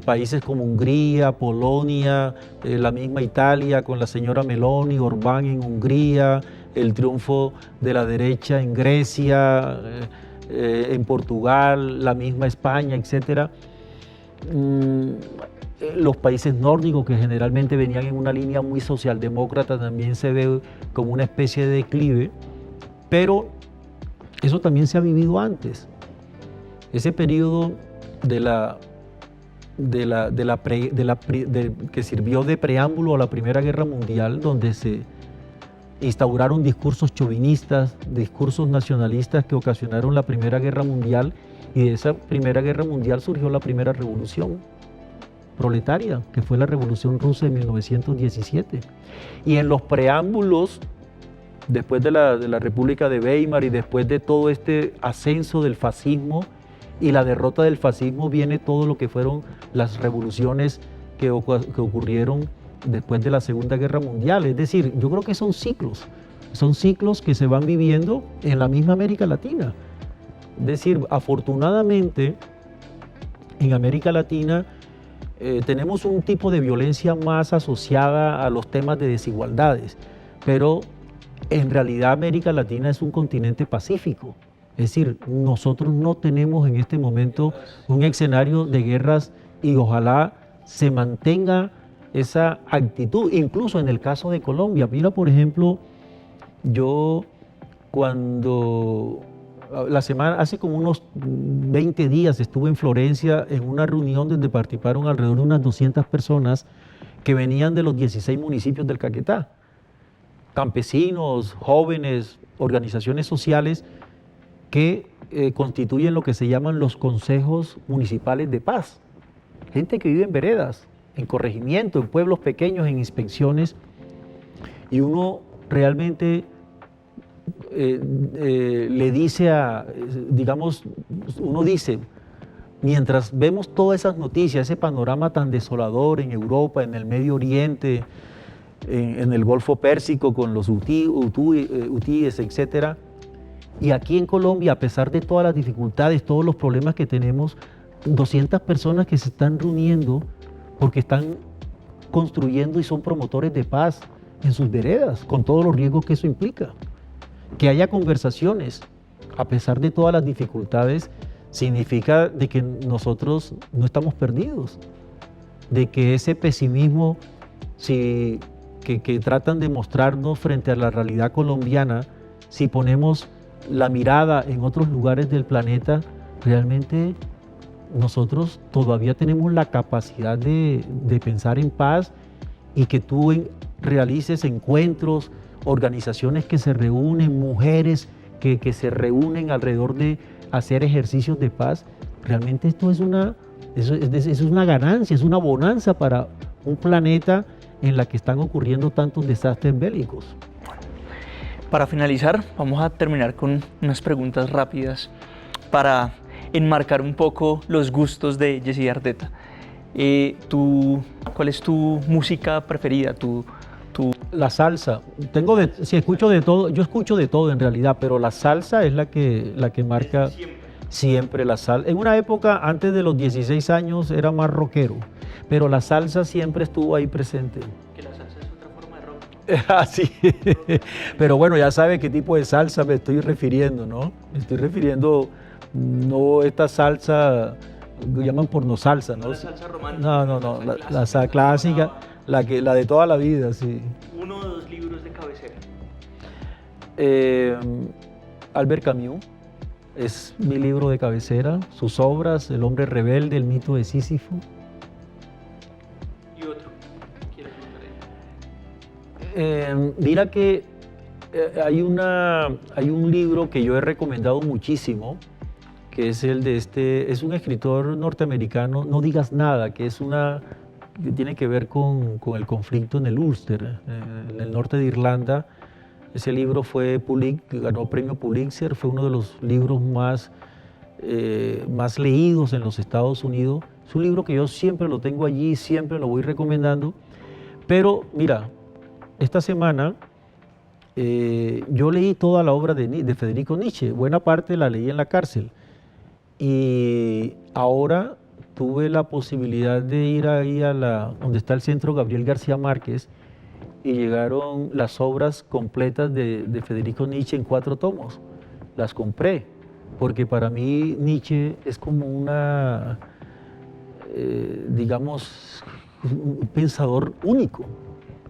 Speaker 2: países como Hungría, Polonia, la misma Italia con la señora Meloni, Orbán en Hungría, el triunfo de la derecha en Grecia, en Portugal, la misma España, etc. Los países nórdicos, que generalmente venían en una línea muy socialdemócrata, también se ve como una especie de declive, pero eso también se ha vivido antes. Ese periodo que sirvió de preámbulo a la Primera Guerra Mundial, donde se instauraron discursos chauvinistas, discursos nacionalistas que ocasionaron la Primera Guerra Mundial, y de esa Primera Guerra Mundial surgió la primera revolución proletaria, que fue la Revolución Rusa de 1917. Y en los preámbulos, después de la República de Weimar y después de todo este ascenso del fascismo y la derrota del fascismo, viene todo lo que fueron las revoluciones que ocurrieron después de la Segunda Guerra Mundial. Es decir, yo creo que son ciclos que se van viviendo en la misma América Latina. Es decir, afortunadamente en América Latina tenemos un tipo de violencia más asociada a los temas de desigualdades, pero en realidad América Latina es un continente pacífico. Es decir, nosotros no tenemos en este momento un escenario de guerras, y ojalá se mantenga esa actitud, incluso en el caso de Colombia. Mira, por ejemplo, yo cuando hace como unos 20 días estuve en Florencia en una reunión donde participaron alrededor de unas 200 personas que venían de los 16 municipios del Caquetá. Campesinos, jóvenes, organizaciones sociales que constituyen lo que se llaman los consejos municipales de paz. Gente que vive en veredas, en corregimientos, en pueblos pequeños, en inspecciones, y uno realmente le dice uno dice, mientras vemos todas esas noticias, ese panorama tan desolador en Europa, en el Medio Oriente, en el Golfo Pérsico con los hutíes, etc. Y aquí en Colombia, a pesar de todas las dificultades, todos los problemas que tenemos, 200 personas que se están reuniendo porque están construyendo y son promotores de paz en sus veredas, con todos los riesgos que eso implica. Que haya conversaciones, a pesar de todas las dificultades, significa de que nosotros no estamos perdidos, de que ese pesimismo que tratan de mostrarnos frente a la realidad colombiana, si ponemos la mirada en otros lugares del planeta, realmente nosotros todavía tenemos la capacidad de pensar en paz, y que tú realices encuentros, organizaciones que se reúnen, mujeres que se reúnen alrededor de hacer ejercicios de paz. Realmente esto es una ganancia, es una bonanza para un planeta en la que están ocurriendo tantos desastres bélicos.
Speaker 1: Para finalizar, vamos a terminar con unas preguntas rápidas para enmarcar un poco los gustos de Jessy Ardeta. ¿Cuál es tu música preferida?
Speaker 2: La salsa. Escucho de todo. Yo escucho de todo en realidad, pero la salsa es la que marca siempre la salsa. En una época, antes de los 16 años, era más rockero, pero la salsa siempre estuvo ahí presente.
Speaker 1: Que la salsa es otra forma de rock.
Speaker 2: Ah, sí. Pero bueno, ya sabe qué tipo de salsa me estoy refiriendo, ¿no? Me estoy refiriendo, no esta salsa, que llaman porno salsa, ¿no?
Speaker 1: La salsa romántica.
Speaker 2: No, la salsa clásica, la de toda la vida, sí.
Speaker 1: 1 o 2 libros de cabecera?
Speaker 2: Albert Camus es mi libro de cabecera, sus obras, El hombre rebelde, El mito de Sísifo.
Speaker 1: ¿Y otro? ¿Quieres contar?
Speaker 2: Mira que hay un libro que yo he recomendado muchísimo, que es el de es un escritor norteamericano, No digas nada, que tiene que ver con el conflicto en el Ulster, en el norte de Irlanda. Ese libro ganó premio Pulitzer, fue uno de los libros más leídos en los Estados Unidos. Es un libro que yo siempre lo tengo allí, siempre lo voy recomendando. Pero mira, esta semana yo leí toda la obra de Federico Nietzsche, buena parte la leí en la cárcel. Y ahora tuve la posibilidad de ir ahí donde está el Centro Gabriel García Márquez, y llegaron las obras completas de Federico Nietzsche en 4 tomos. Las compré, porque para mí Nietzsche es como digamos, un pensador único.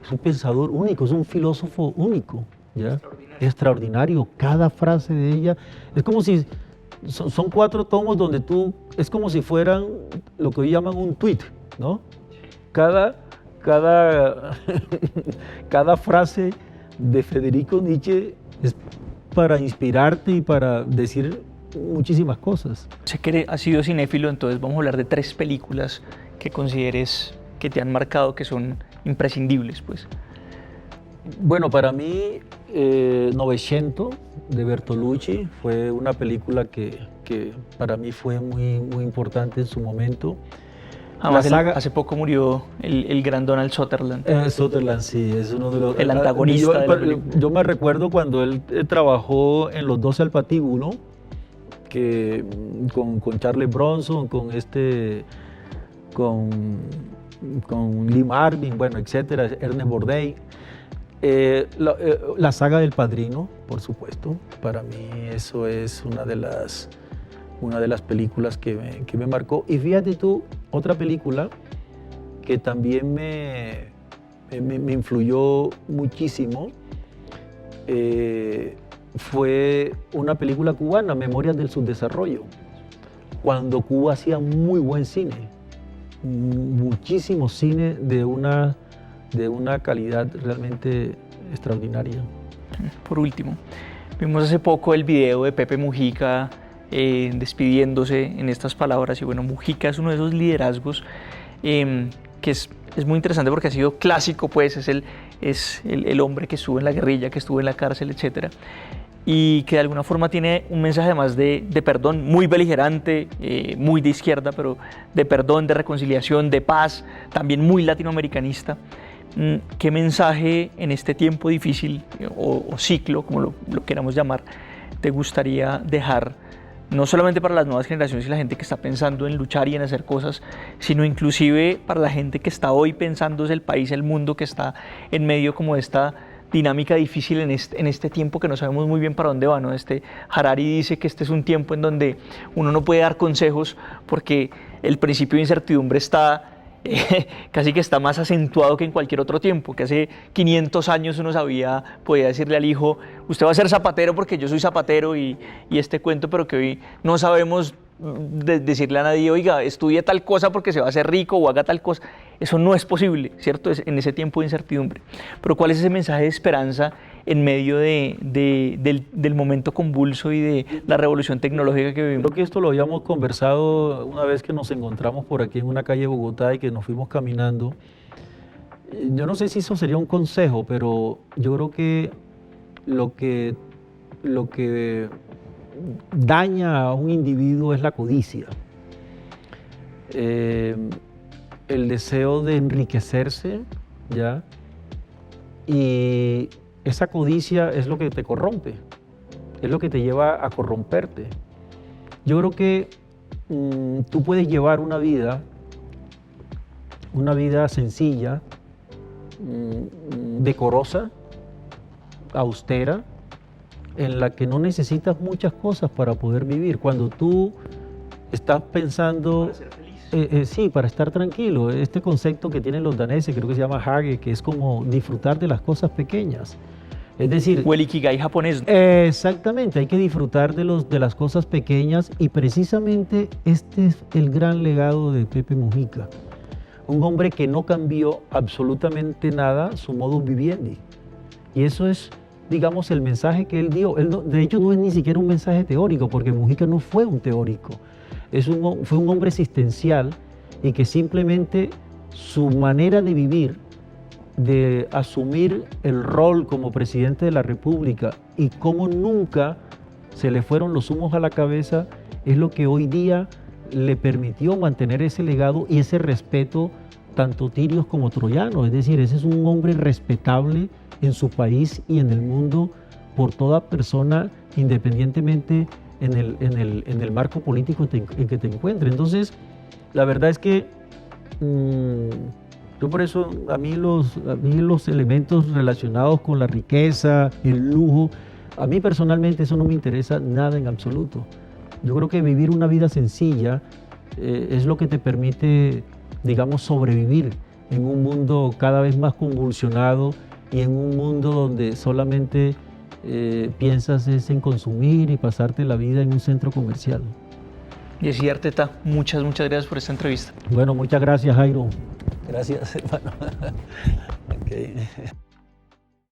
Speaker 2: Es un pensador único, es un filósofo único, ¿ya? Extraordinario. Cada frase de ella es como si son 4 tomos donde es como si fueran lo que hoy llaman un tweet, ¿no? Cada frase de Federico Nietzsche es para inspirarte y para decir muchísimas cosas.
Speaker 1: Sé que has sido cinéfilo, entonces vamos a hablar de 3 películas que consideres que te han marcado, que son imprescindibles, pues.
Speaker 2: Bueno, para mí, Novecento de Bertolucci fue una película que para mí fue muy, muy importante en su momento.
Speaker 1: Además, hace poco murió el gran Donald Sutherland.
Speaker 2: Sutherland, sí, es uno de los...
Speaker 1: El antagonista de la película.
Speaker 2: Yo me recuerdo cuando él trabajó en Los 12 al patíbulo, con Charles Bronson, con Lee Marvin, bueno, etcétera, Ernest Borgnine. La saga del Padrino, por supuesto, para mí eso es una de las películas que me marcó. Y fíjate tú, otra película que también me influyó muchísimo fue una película cubana, Memorias del Subdesarrollo, cuando Cuba hacía muy buen cine, muchísimo cine de una calidad realmente extraordinaria.
Speaker 1: Por último, vimos hace poco el video de Pepe Mujica despidiéndose en estas palabras, y bueno, Mujica es uno de esos liderazgos que es muy interesante porque ha sido clásico, pues es el hombre que estuvo en la guerrilla, que estuvo en la cárcel, etcétera, y que de alguna forma tiene un mensaje además de perdón, muy beligerante, muy de izquierda, pero de perdón, de reconciliación, de paz, también muy latinoamericanista. ¿Qué mensaje en este tiempo difícil o ciclo, como lo queramos llamar, te gustaría dejar, no solamente para las nuevas generaciones y la gente que está pensando en luchar y en hacer cosas, sino inclusive para la gente que está hoy pensando es el país, el mundo, que está en medio como de esta dinámica difícil en este tiempo que no sabemos muy bien para dónde va, ¿no? Harari dice que este es un tiempo en donde uno no puede dar consejos porque el principio de incertidumbre está casi que está más acentuado que en cualquier otro tiempo, que hace 500 años uno podía decirle al hijo, usted va a ser zapatero porque yo soy zapatero y este cuento, pero que hoy no sabemos decirle a nadie, oiga, estudie tal cosa porque se va a hacer rico o haga tal cosa. Eso no es posible, ¿cierto? En ese tiempo de incertidumbre. Pero ¿cuál es ese mensaje de esperanza en medio del momento convulso y de la revolución tecnológica que vivimos?
Speaker 2: Creo que esto lo habíamos conversado una vez que nos encontramos por aquí en una calle de Bogotá y que nos fuimos caminando. Yo no sé si eso sería un consejo, pero yo creo que lo que daña a un individuo es la codicia. El deseo de enriquecerse, ¿ya? Y esa codicia es lo que te corrompe, es lo que te lleva a corromperte. Yo creo que tú puedes llevar una vida sencilla, decorosa, austera, en la que no necesitas muchas cosas para poder vivir. Cuando tú estás pensando...
Speaker 1: Para ser feliz.
Speaker 2: Sí, para estar tranquilo. Este concepto que tienen los daneses, creo que se llama hage, que es como disfrutar de las cosas pequeñas. Es decir,
Speaker 1: O el Ikigai japonés.
Speaker 2: exactamente, hay que disfrutar de las cosas pequeñas y precisamente este es el gran legado de Pepe Mujica. Un hombre que no cambió absolutamente nada su modus vivendi. Y eso es, digamos, el mensaje que él dio. De hecho, no es ni siquiera un mensaje teórico, porque Mujica no fue un teórico. Fue un hombre existencial y que simplemente su manera de vivir, de asumir el rol como presidente de la República y cómo nunca se le fueron los humos a la cabeza, es lo que hoy día le permitió mantener ese legado y ese respeto tanto tirios como troyanos. Es decir, ese es un hombre respetable en su país y en el mundo por toda persona, independientemente en el marco político en que te encuentres. Entonces, la verdad es que yo por eso, a mí los elementos relacionados con la riqueza, el lujo, a mí personalmente eso no me interesa nada en absoluto. Yo creo que vivir una vida sencilla es lo que te permite, digamos, sobrevivir en un mundo cada vez más convulsionado y en un mundo donde solamente piensas es en consumir y pasarte la vida en un centro comercial.
Speaker 1: Yessi Arteta, muchas gracias por esta entrevista.
Speaker 2: Bueno, muchas gracias, Jairo.
Speaker 3: Gracias, hermano. Okay.